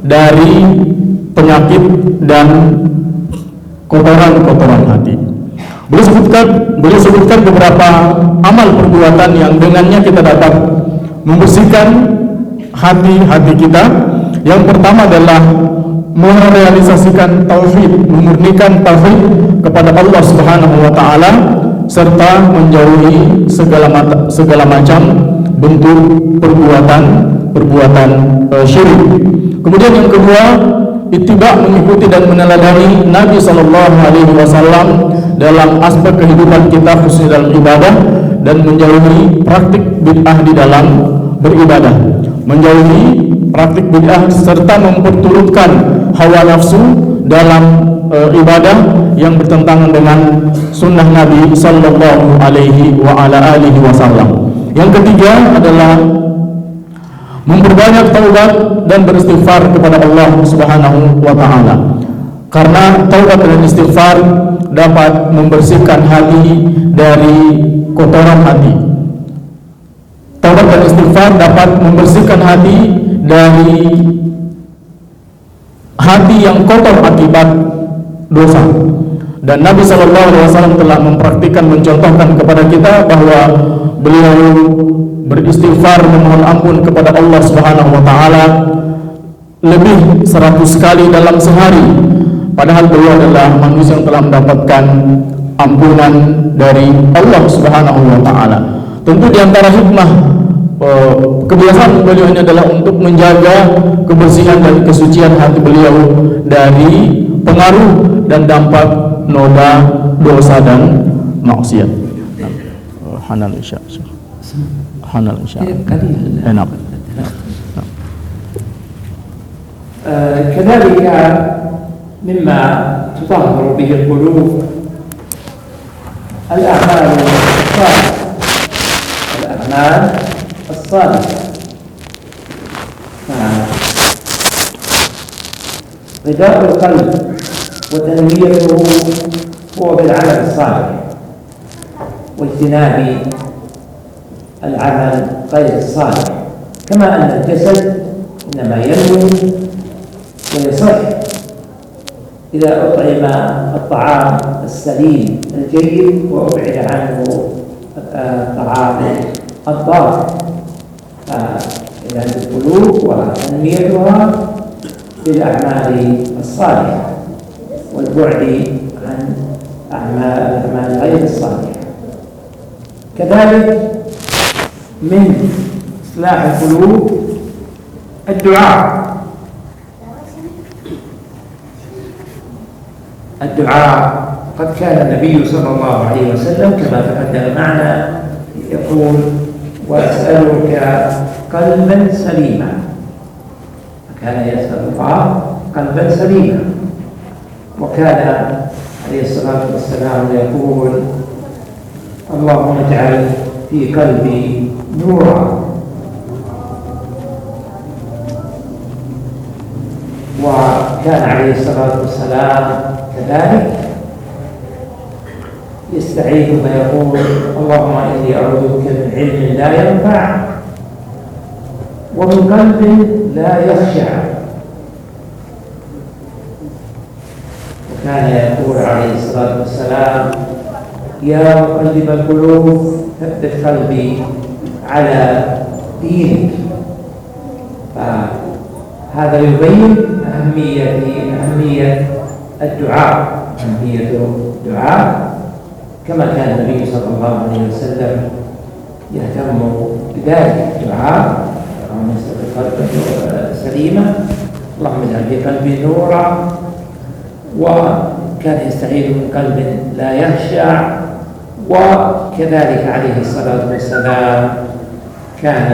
S2: dari penyakit dan kotoran-kotoran hati. Beliau sebutkan beberapa amal perbuatan yang dengannya kita dapat membersihkan hati-hati kita. Yang pertama adalah merealisasikan tauhid, memurnikan tauhid kepada Allah Subhanahu wa taala serta menjauhi segala macam bentuk perbuatan syirik. Kemudian yang kedua, ittiba, mengikuti dan meneladani Nabi sallallahu alaihi wasallam dalam aspek kehidupan kita khususnya dalam ibadah, dan menjauhi praktik bid'ah di dalam beribadah, menjauhi praktik bid'ah serta memperturutkan hawa nafsu dalam ibadah yang bertentangan dengan sunnah Nabi sallallahu alaihi wasallam. Yang ketiga adalah memperbanyak taubat dan beristighfar kepada Allah Subhanahu wa taala. Karena taubat dan istighfar dapat membersihkan hati dari kotoran hati. Taubat dan istighfar dapat membersihkan hati dari hati yang kotor akibat dosa. Dan Nabi SAW telah mempraktikkan, mencontohkan kepada kita bahwa beliau beristighfar, memohon ampun kepada Allah Subhanahu wa taala lebih 100 kali dalam sehari, padahal beliau adalah manusia yang telah mendapatkan ampunan dari Allah Subhanahu wa taala. Tentu di antara hikmah kebiasaan beliau ini adalah untuk menjaga kebersihan dan kesucian hati beliau dari pengaruh dan dampak noda dosa dan maksiat. Hanal insya Allah. Enak.
S3: كذلك مما تطهر به القلوب الأعمال الصالحة. غذاء القلب وتنميته هو بالعمل الصالح واجتناب العمل غير الصالح، كما أن الجسد إنما ينمو ويصح إذا أطعم الطعام السليم الجيد وأبعد عنه الطعام الضار. إذا القلوب وتنميتها بالأعمال الصالحة والبعد عن الأعمال غير الصالحة. كذلك من إصلاح القلوب الدعاء قد كان النبي صلى الله عليه وسلم كما تقدم معنا يقول: وأسألك قلبا سليما. فكان يسأل الله قلبا سليما. وكان عليه الصلاة والسلام يقول: اللهم اجعل في قلبي نورا. وكان عليه الصلاة والسلام كذلك يستعيذ فيقول: اللهم إني أعوذ بك من علم لا ينفع ومن قلب لا يخشع. وكان يقول عليه الصلاة والسلام: يا مقلب القلوب ثبت قلبي على دينك. فهذا يبين أهمية الدعاء، كما كان النبي صلى الله عليه وسلم يهتم بذلك الدعاء: اللهم اجعل قلبي سليما، اللهم اجعل في قلبي نورا. وكان يستعيذ من قلب لا يخشع. وكذلك عليه الصلاة والسلام كان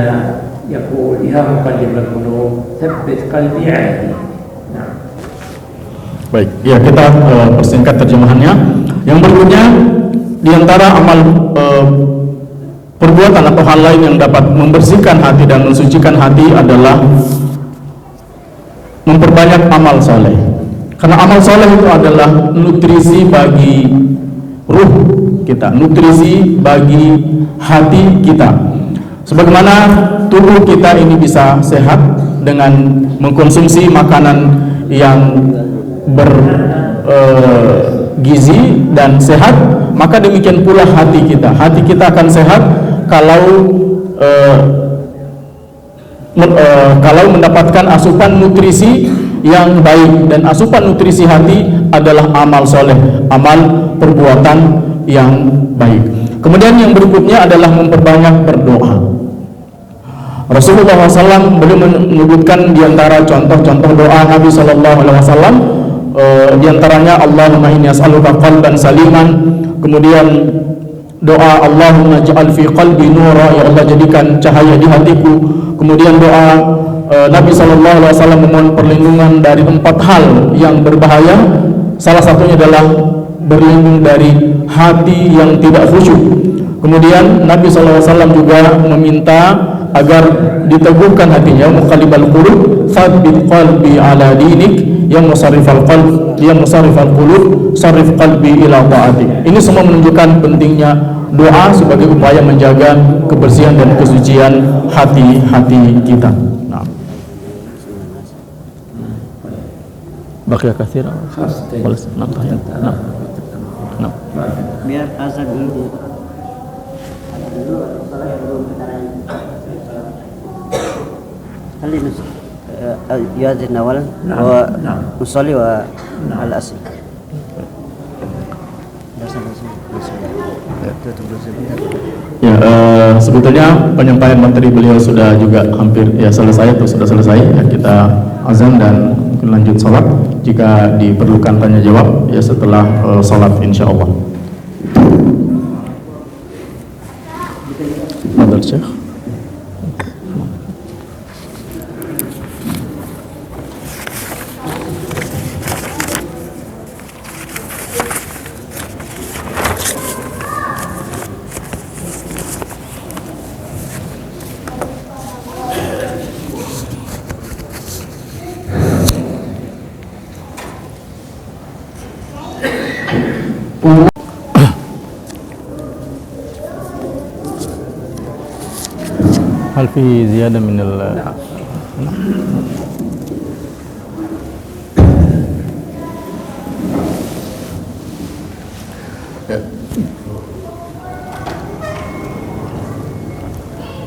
S3: يقول: يا مقلب القلوب ثبت قلبي على دينك. نعم.
S2: Baik, ya kita persingkat terjemahannya. Yang berikutnya, di antara amal perbuatan atau hal lain yang dapat membersihkan hati dan mensucikan hati adalah memperbanyak amal soleh. Karena amal soleh itu adalah nutrisi bagi ruh kita, nutrisi bagi hati kita. Sebagaimana tubuh kita ini bisa sehat dengan mengkonsumsi makanan yang bergizi dan sehat, maka demikian pula hati kita. Hati kita akan sehat kalau mendapatkan asupan nutrisi yang baik, dan asupan nutrisi hati adalah amal soleh, amal perbuatan yang baik. Kemudian yang berikutnya adalah memperbanyak berdoa. Rasulullah SAW beliau menyebutkan di antara contoh-contoh doa Nabi SAW, di antaranya Allahumma inni as'aluka qalban saliman, kemudian doa Allahumma ja'al fi qalbi nura, ya Allah jadikan cahaya di hatiku. Kemudian doa Nabi SAW memohon perlindungan dari 4 hal yang berbahaya. Salah satunya adalah berlindung dari hati yang tidak khusyuk. Kemudian Nabi SAW juga meminta agar diteguhkan hatinya, muqallibal qulub tsabbit qalbi ala dinik, ya musarrifal qalb ya musarrifal qulub sarrif qalbi ila ta'atik. Ini semua menunjukkan pentingnya doa sebagai upaya menjaga kebersihan dan kesucian hati-hati kita. Nah, baqiya katsira. Nah,
S4: biar azan dulu. هل يؤذن أولا ونصلي على الأصل.
S2: Ya, sebetulnya penyampaian materi beliau sudah juga hampir selesai atau sudah selesai. Ya, kita azan dan mungkin lanjut sholat. Jika diperlukan tanya jawab ya setelah sholat insyaallah. Fadhil Syekh. هل في زيادة من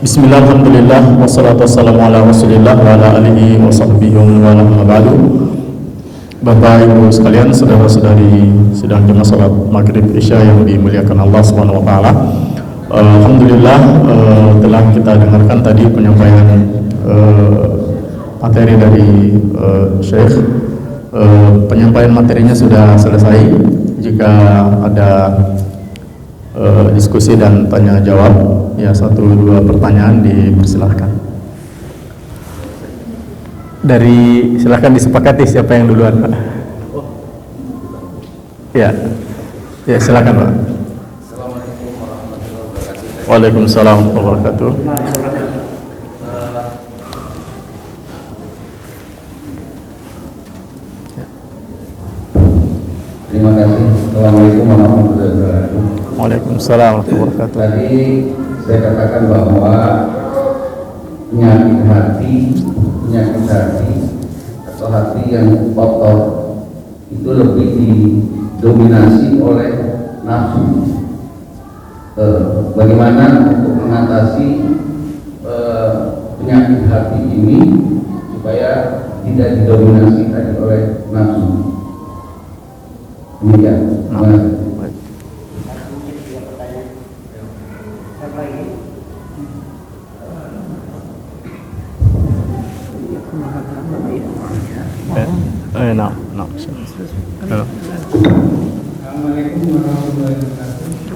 S2: Bismillah, alhamdulillah, wassalatu wassalamu ala rasulillah wa ala alihi wa sahbihi wa ala ba'du. Bapak Ibu sekalian, saudara-saudari sidang jemaah salat maghrib isya yang dimuliakan Allah Subhanahu wa taala. Alhamdulillah, telah kita dengarkan tadi penyampaian materi dari Syekh. Penyampaian materinya sudah selesai. Jika ada diskusi dan tanya jawab, ya 1-2 pertanyaan dipersilahkan. Silahkan disepakati siapa yang duluan, Pak. Ya silakan, Pak. Waalaikumsalam warahmatullahi wabarakatuh.
S5: Terima kasih. Assalamualaikum warahmatullahi wabarakatuh.
S2: Waalaikumsalam warahmatullahi wabarakatuh.
S5: Tadi saya katakan bahwa penyakit hati atau hati yang kotor itu lebih didominasi oleh nafsu. Bagaimana untuk mengatasi penyakit hati ini supaya tidak didominasi tadi oleh nafsu? Demikian.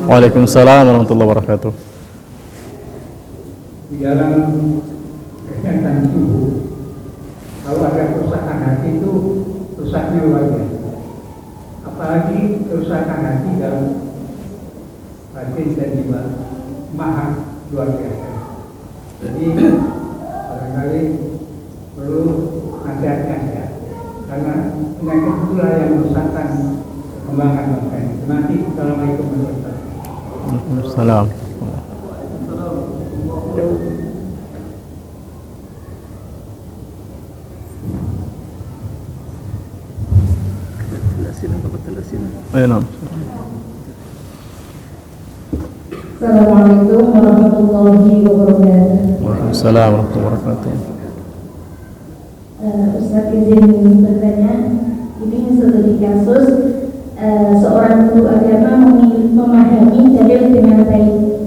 S2: Waalaikumsalam warahmatullahi wabarakatuh.
S6: Di dalam kesehatan tubuh, kalau ada kerusakan hati itu rusaknya luar biasa. Apalagi kerusakan hati dalam batin dan jiwa, maha luar biasa. Jadi barangkali perlu nasihatkan ya. karena penyakit itulah yang merusakkan perkembangan bangsa. Terima kasih. Assalamualaikum warahmatullahi wabarakatuh.
S2: Waalaikumsalam. Nah.
S7: Assalamualaikum warahmatullahi wabarakatuh.
S2: Waalaikumsalam warahmatullahi wabarakatuh.
S7: Ustaz izin bertanya, ini studi kasus seorang guru agama memahami dalil dengan baik.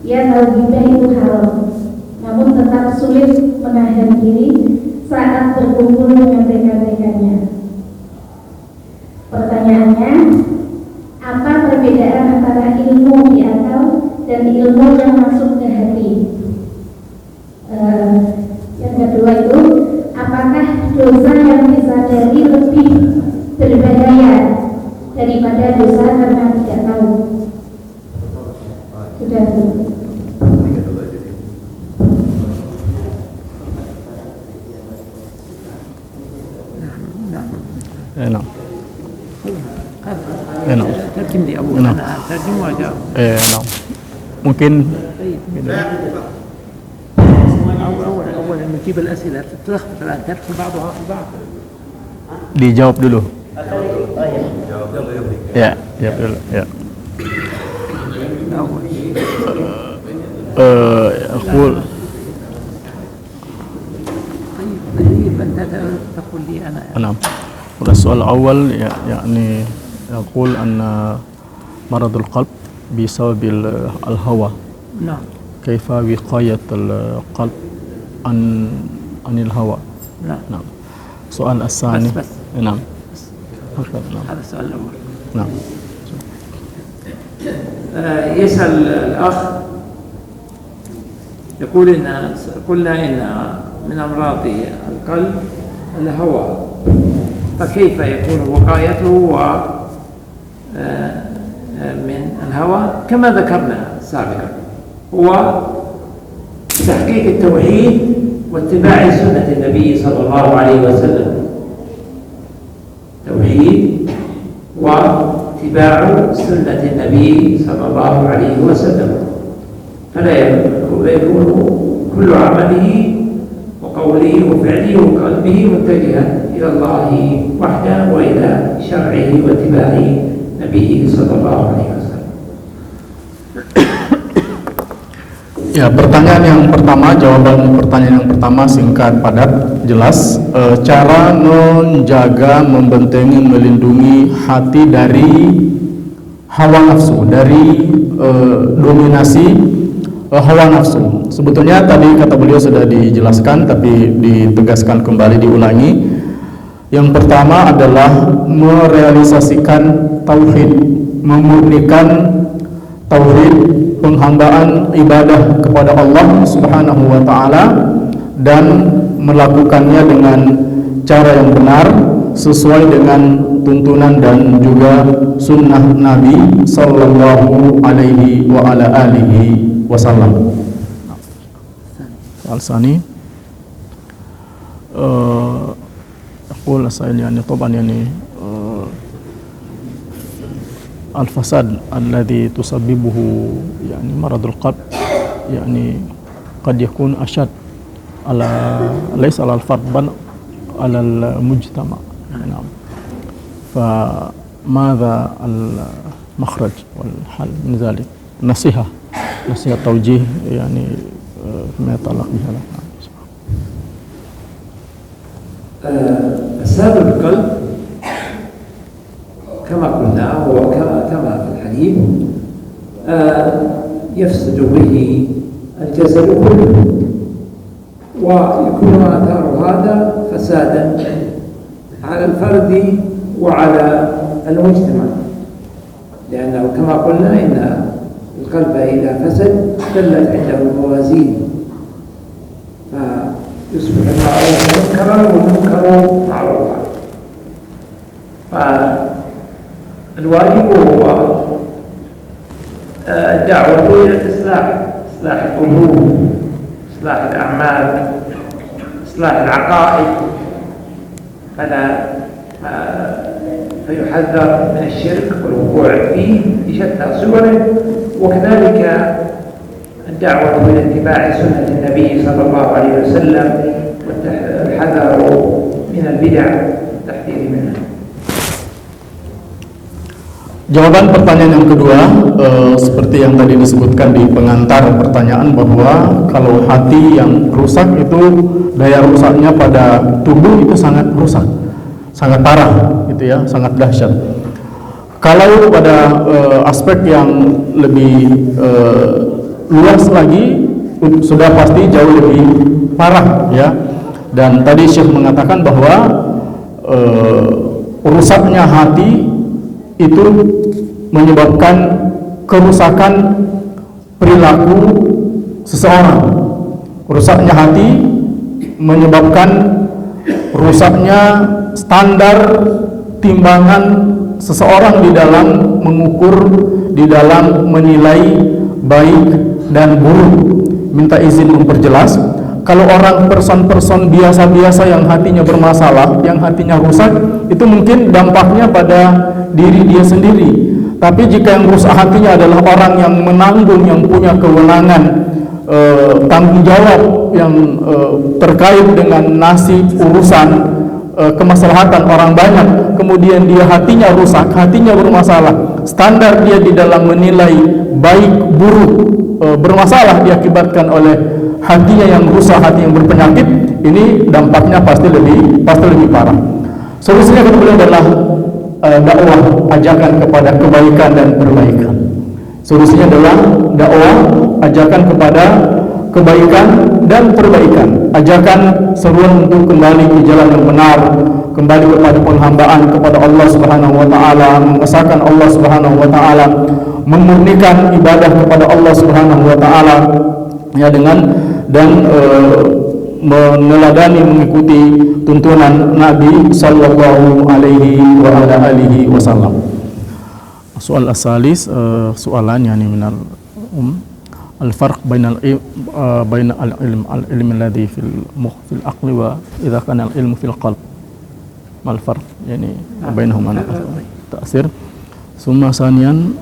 S7: Ia tahu gibah itu haram, namun tetap sulit menahan diri saat berkumpul dengan rekan-rekannya. Pertanyaannya, apa perbedaan antara ilmu di akal dan ilmu yang masuk ke hati? Yang kedua itu, apakah dosa yang disadari lebih berbahaya daripada dosa karena tidak tahu? Sudah.
S2: Nah.
S3: ترجم لي أول
S2: نعم.
S3: أنا أترجم وأجاوب.
S2: Nah. Mungkin
S3: أولا نجيب الأسئلة تتلخبط الآن تدخل بعضها في بعض.
S2: dijawab dulu. Ya, jawab dulu. Ya. أقول
S3: طيب أنت تقول لي أنا.
S2: نعم. السؤال الأول يعني يقول أن مرض القلب بسبب الهوى.
S3: نعم.
S2: كيف وقاية القلب عن الهوى؟
S3: نعم.
S2: السؤال الثاني.
S3: بس.
S2: نعم.
S3: هذا السؤال الأول.
S2: نعم.
S3: يسأل الأخ يقول إن قلنا إن من أمراض القلب الهوى، فكيف يكون وقايته من الهوى؟ كما ذكرنا سابقا، هو تحقيق التوحيد واتباع سنة النبي صلى الله عليه وسلم. توحيد واتباع سنة النبي صلى الله عليه وسلم، فلا يكون كل عمله وقوله وفعله وقلبه متجها إلى الله وحده وإلى شرعه واتباع نبيه صلى الله عليه وسلم.
S2: Ya, pertanyaan yang pertama, jawaban pertanyaan yang pertama singkat, padat, jelas. Cara menjaga, membentengi, melindungi hati dari hawa nafsu, dari dominasi hawa nafsu. Sebetulnya tadi kata beliau sudah dijelaskan, tapi ditegaskan kembali, diulangi. Yang pertama adalah merealisasikan tauhid, memurnikan tauhid, penghambaan ibadah kepada Allah Subhanahu wa taala, dan melakukannya dengan cara yang benar sesuai dengan tuntunan dan juga sunnah Nabi sallallahu alaihi wa ala alihi wasallam. Al-Sani أقول يعني طبعا يعني الفساد الذي تسببه يعني مرض القلب يعني قد يكون أشد على ليس على الفرد بل على المجتمع. نعم. فماذا المخرج والحل من ذلك؟ نصيحة توجيه يعني ما يتعلق بها.
S3: فساد القلب كما قلنا هو كما في الحديث يفسد به الجسد كله، ويكون آثار هذا فسادا على الفرد وعلى المجتمع، لأنه كما قلنا إن القلب إذا فسد قلت عنده الموازين، فيصبح المعروف منكرا والمنكر معروفا. الواجب هو الدعوة إلى إصلاح القلوب، إصلاح الأعمال، إصلاح العقائد، فيحذر من الشرك والوقوع فيه بشتى صوره. وكذلك الدعوة إلى اتباع سنة النبي صلى الله عليه وسلم والحذر من البدع والتحذير منها.
S2: Jawaban pertanyaan yang kedua, seperti yang tadi disebutkan di pengantar pertanyaan, bahwa kalau hati yang rusak itu daya rusaknya pada tubuh itu sangat rusak, sangat parah, gitu ya, sangat dahsyat. Kalau pada aspek yang lebih luas lagi, sudah pasti jauh lebih parah, ya. Dan tadi Syekh mengatakan bahwa rusaknya hati itu menyebabkan kerusakan perilaku seseorang. Rusaknya hati menyebabkan rusaknya standar timbangan seseorang di dalam mengukur, di dalam menilai baik dan buruk. Minta izin memperjelas, kalau orang person biasa-biasa yang hatinya bermasalah, yang hatinya rusak, itu mungkin dampaknya pada diri dia sendiri. Tapi jika yang rusak hatinya adalah orang yang menanggung, yang punya kewenangan, tanggung jawab yang terkait dengan nasib, urusan, kemaslahatan orang banyak, kemudian dia hatinya rusak, hatinya bermasalah, standar dia di dalam menilai baik buruk bermasalah diakibatkan oleh hatinya yang rusak, hati yang berpenyakit, ini dampaknya pasti lebih parah. Solusinya kata beliau adalah dakwah, ajakan kepada kebaikan dan perbaikan. Solusinya adalah dakwah, ajakan kepada kebaikan dan perbaikan, ajakan seruan untuk kembali ke jalan yang benar, kembali kepada penghambaan kepada Allah Subhanahu wa taala, mengesahkan Allah Subhanahu wa taala, memurnikan ibadah kepada Allah Subhanahu wa taala, ya, dan meneladani, mengikuti tuntunan Nabi sallallahu alaihi wa ala alihi wasallam. Soal asalis, soalan yani min al-farq bain al-ilm alladhi fil mukh fil aqli wa idza kana al-ilmu fil qalb. Mal farq yani bainahuma ta'sir. Thumma thaniyan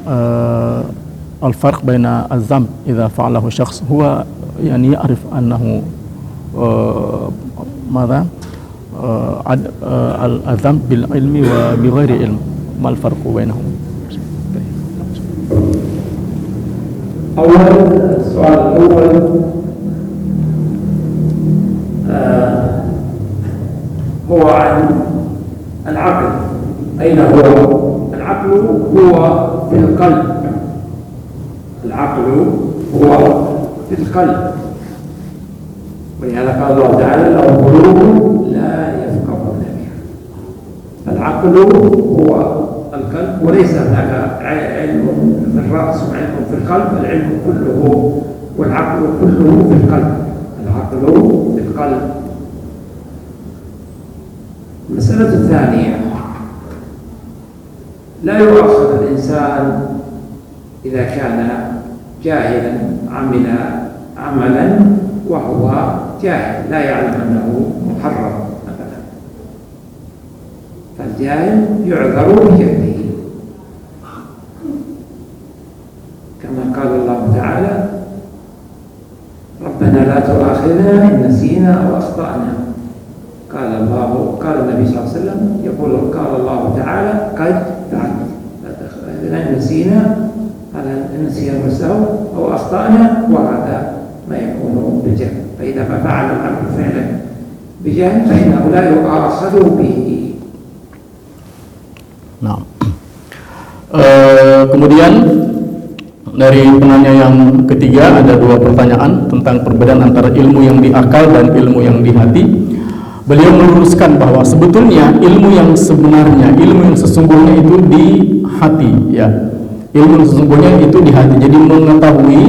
S2: al-farq bain az-zamb idza fa'alahu shakhs huwa yani ya'rif annahu ماذا الذنب بالعلم وبغير علم ما الفرق بينهم؟
S3: أولا السؤال الأول هو عن العقل. أين هو؟ العقل هو في القلب. العقل هو في القلب، ولهذا قال الله تعالى لهم قلوب لا يفقهون بها. العقل هو القلب، وليس هناك علم في الرأس وعلم في القلب. العلم كله والعقل كله في القلب. العقل في القلب. المسألة الثانية، لا يؤاخذ الإنسان إذا كان جاهلا عمل عملا وهو جاهل لا يعلم أنه محرم أبدا، فالجاهل يعذر بجهله، كما قال الله تعالى ربنا لا تؤاخذنا إن نسينا أو أخطأنا. قال النبي صلى الله عليه وسلم يقول قال الله تعالى قد فعلت، لا تؤاخذنا إن نسينا، هذا نسينا نفسه أو أخطأنا، وهذا ما يكون بالجهل. فإذا فعل العبد فعلا بجهل فإنه لا يؤاخذ به.
S2: Nah, kemudian dari penanya yang ketiga ada dua pertanyaan tentang perbedaan antara ilmu yang di akal dan ilmu yang di hati. Beliau meluruskan bahwa sebetulnya ilmu yang sebenarnya, ilmu yang sesungguhnya itu di hati, ya. Ilmu yang sesungguhnya itu di hati. Jadi mengetahui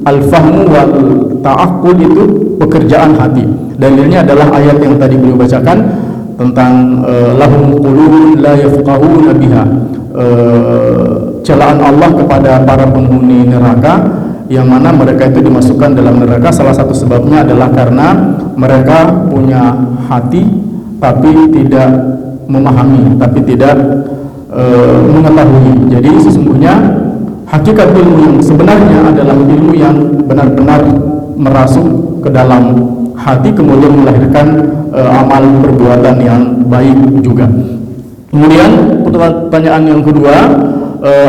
S2: al-fahmu wal ta'aqqul itu pekerjaan hati. Dalilnya adalah ayat yang tadi beliau bacakan tentang lahum qulubun la yafqahuna biha, celaan Allah kepada para penghuni neraka, yang mana mereka itu dimasukkan dalam neraka salah satu sebabnya adalah karena mereka punya hati tapi tidak memahami, tapi tidak mengetahui. Jadi sesungguhnya hakikat ilmu yang sebenarnya adalah ilmu yang benar-benar merasuk ke dalam hati, kemudian melahirkan amal perbuatan yang baik juga. Kemudian pertanyaan yang kedua,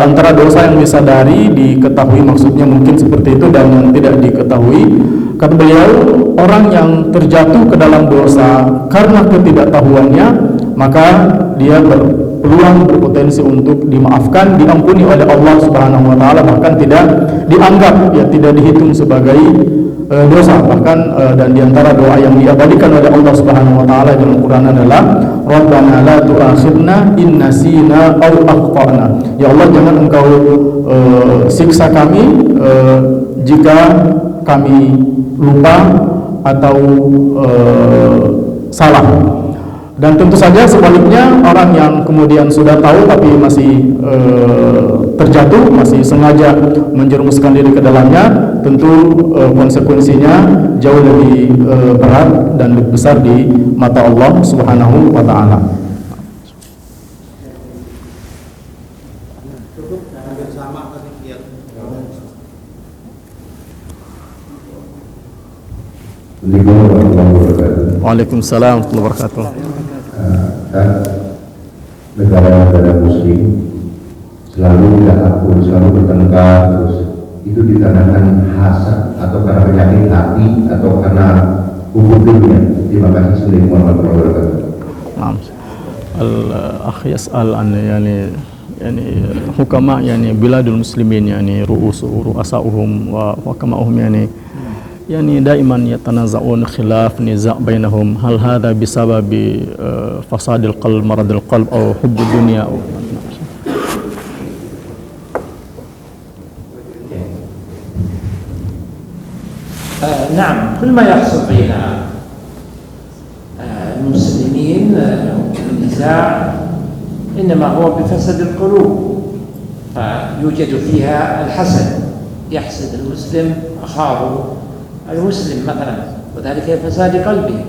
S2: antara dosa yang disadari, diketahui, maksudnya mungkin seperti itu, dan yang tidak diketahui. Kata beliau, orang yang terjatuh ke dalam dosa karena ketidaktahuannya, maka dia berpeluang, berpotensi untuk dimaafkan, diampuni oleh Allah Subhanahu wa taala, bahkan tidak dianggap, ya, tidak dihitung sebagai dosa. Bahkan dan diantara doa yang diabadikan oleh Allah Subhanahu wa taala dalam Quran adalah Rabbana la tu'akhidna in nasina aw akhtana. Ya Allah, jangan Engkau siksa kami jika kami lupa atau salah. Dan tentu saja sebaliknya, orang yang kemudian sudah tahu tapi masih terjatuh, masih sengaja menjerumuskan diri ke dalamnya, tentu konsekuensinya jauh lebih berat dan lebih besar di mata Allah Subhanahu wa taala. Waalaikumsalam warahmatullahi wabarakatuh.
S5: Negara-negara muslim selalu tidak akur, selalu bertengkar, terus itu dikarenakan hasad atau karena penyakit hati atau karena hukum dunia. Terima kasih. Assalamualaikum warahmatullahi wabarakatuh.
S2: Al-akh yas'al an yani hukama yani biladul muslimin yani ru'asauhum wa hukamahum يعني دائما يتنازعون خلاف نزاع بينهم هل هذا بسبب فساد القلب مرض القلب أو حب الدنيا أو
S3: نعم، كل ما يحصل بين المسلمين النزاع إنما هو بفساد القلوب، فيوجد فيها الحسد، يحسد المسلم أخاه المسلم مثلا، وذلك لفساد قلبه،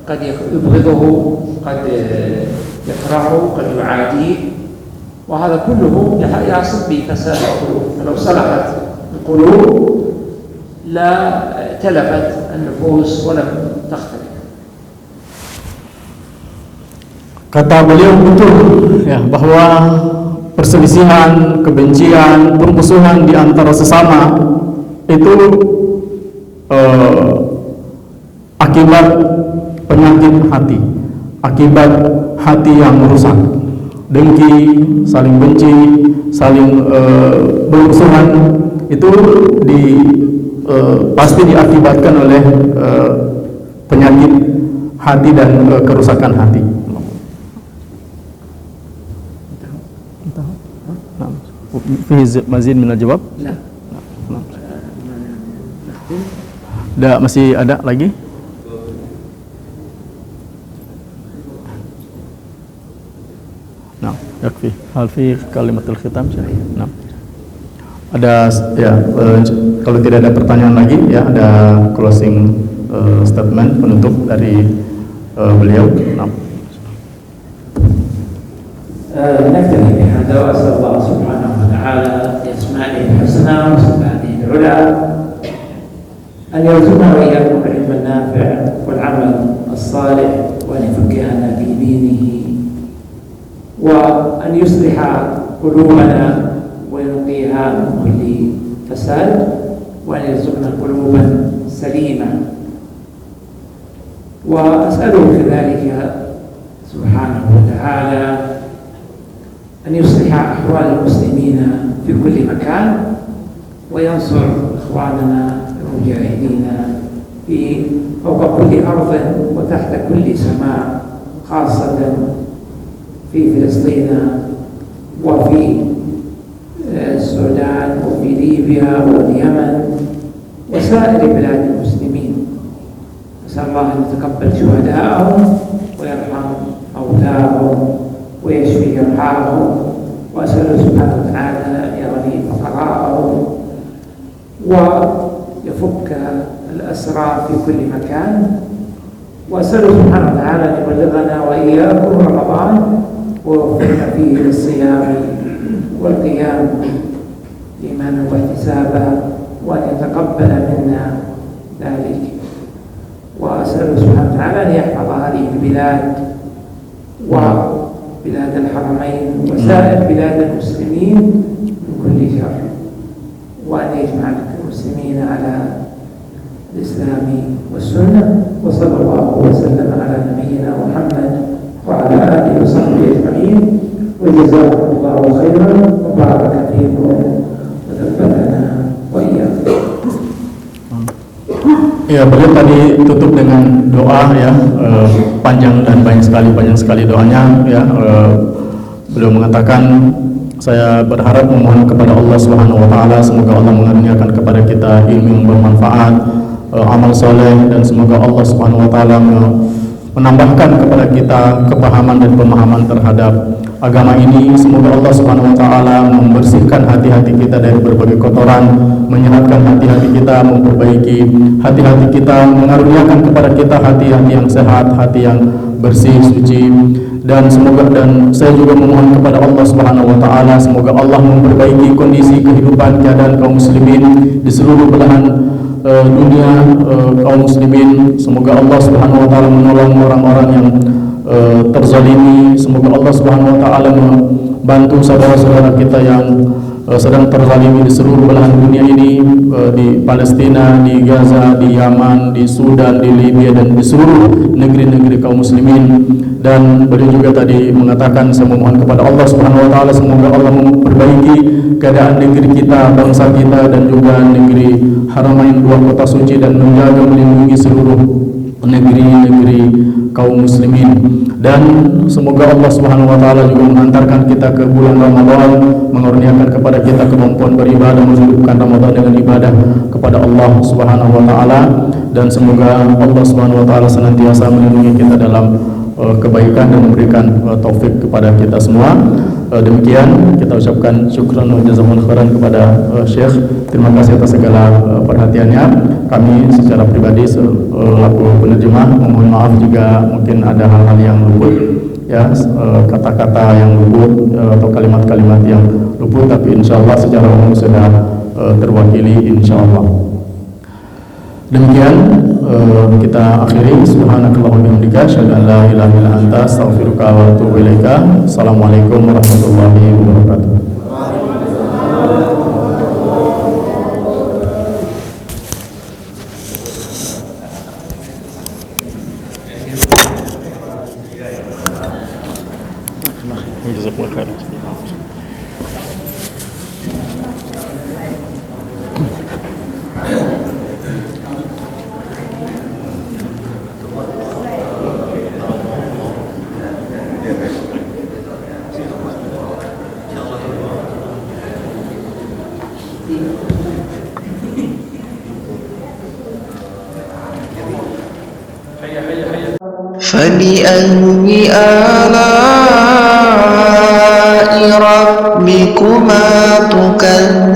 S3: قد يبغضه، قد يكرهه، قد يعاديه، وهذا كله يحصل بفساد القلوب. فلو صلحت القلوب لا تلفت النفوس ولم تختلف.
S2: Kata beliau betul, ya, bahwa perselisihan, kebencian, permusuhan di antara sesama itu akibat penyakit hati, akibat hati yang rusak, dengki, saling benci, saling bermusuhan, itu pasti diakibatkan oleh penyakit hati dan kerusakan hati. Fi mazid min al-jawab? Masih ada lagi? Nah, yakfi. Hal fi kalimatul khitam? Nah. Ada ya, kalau tidak ada pertanyaan lagi ya, ada closing statement penutup dari beliau. Nah.
S3: نكتفي بهذا وأسأل الله سبحانه وتعالى بأسمائه الحسنى وصفاته العلى أن يرزقنا وإياكم العلم النافع والعمل الصالح، وأن يفقهنا في دينه، وأن يصلح قلوبنا وينقيها من كل فساد، وأن يرزقنا قلوبا سليمة. وأسأله كذلك سبحانه وتعالى أن يصلح أحوال المسلمين في كل مكان، وينصر إخواننا المجاهدين في فوق كل أرض وتحت كل سماء، خاصة في فلسطين وفي السودان وفي ليبيا واليمن وسائر بلاد المسلمين. نسأل الله أن يتقبل شهداءهم ويرحم موتاهم ويشفي جرحاهم، وأسأله سبحانه وتعالى أن يغني فقراءهم ويفك الأسرى في كل مكان، وأسأله سبحانه وتعالى أن يبلغنا وإياكم رمضان ووفقنا فيه للصيام والقيام إيمانا واحتسابا وأن يتقبل منا ذلك. وأسأله سبحانه وتعالى أن يحفظ هذه البلاد وبلاد الحرمين وسائر بلاد المسلمين من كل شر، وأن يجمع المسلمين على الإسلام والسنة. وصلى الله وسلم على نبينا محمد وعلى آله وصحبه أجمعين، وجزاكم الله خيرا وبارك فيكم وثبتنا وإياكم.
S2: Ya, beliau tadi tutup dengan doa ya, panjang dan banyak sekali doanya ya. Beliau mengatakan, saya berharap memohon kepada Allah Subhanahu wa taala semoga Allah mengaruniakan kepada kita ilmu yang bermanfaat, amal soleh, dan semoga Allah Subhanahu wa taala menambahkan kepada kita kepahaman dan pemahaman terhadap agama ini. Semoga Allah Subhanahu wa taala membersihkan hati-hati kita dari berbagai kotoran, menyehatkan hati-hati kita, memperbaiki hati-hati kita, mengaruniakan kepada kita hati-hati yang sehat, hati yang bersih, suci. Dan saya juga memohon kepada Allah Subhanahu wa taala semoga Allah memperbaiki kondisi kehidupan keadaan kaum muslimin di seluruh belahan dunia, kaum muslimin. Semoga Allah Subhanahu wa taala menolong orang-orang yang terzalimi. Semoga Allah Subhanahu wa taala membantu saudara-saudara kita yang sedang terzalimi di seluruh belahan dunia ini, di Palestina, di Gaza, di Yaman, di Sudan, di Libya, dan di seluruh negeri-negeri kaum muslimin. Dan beliau juga tadi mengatakan, saya memohon kepada Allah Subhanahu wa taala semoga Allah memperbaiki keadaan negeri kita, bangsa kita, dan juga negeri Haramain, dua kota suci, dan menjaga melindungi seluruh negeri-negeri kaum muslimin. Dan semoga Allah Subhanahu wa taala juga mengantarkan kita ke bulan Ramadan, mengaruniakan kepada kita kemampuan beribadah, menghidupkan Ramadan dengan ibadah kepada Allah Subhanahu wa taala. Dan semoga Allah Subhanahu wa taala senantiasa melindungi kita dalam kebaikan dan memberikan taufik kepada kita semua. Demikian kita ucapkan syukran wa jazakumullah khairan kepada Syekh. Terima kasih atas segala perhatiannya. Kami secara pribadi selaku penerjemah memohon maaf jika mungkin ada hal-hal yang luput ya, kata-kata yang luput atau kalimat-kalimat yang luput, tapi insyaallah secara umum sudah terwakili insyaallah. Demikian kita akhiri. Subhanakallahumma wa bihamdika asyhadu an la ilaha illa anta astaghfiruka wa atubu ilaika. Assalamualaikum warahmatullahi wabarakatuh. Jazakumullah khairan.
S1: فبأي آلاء ربكما تكذبان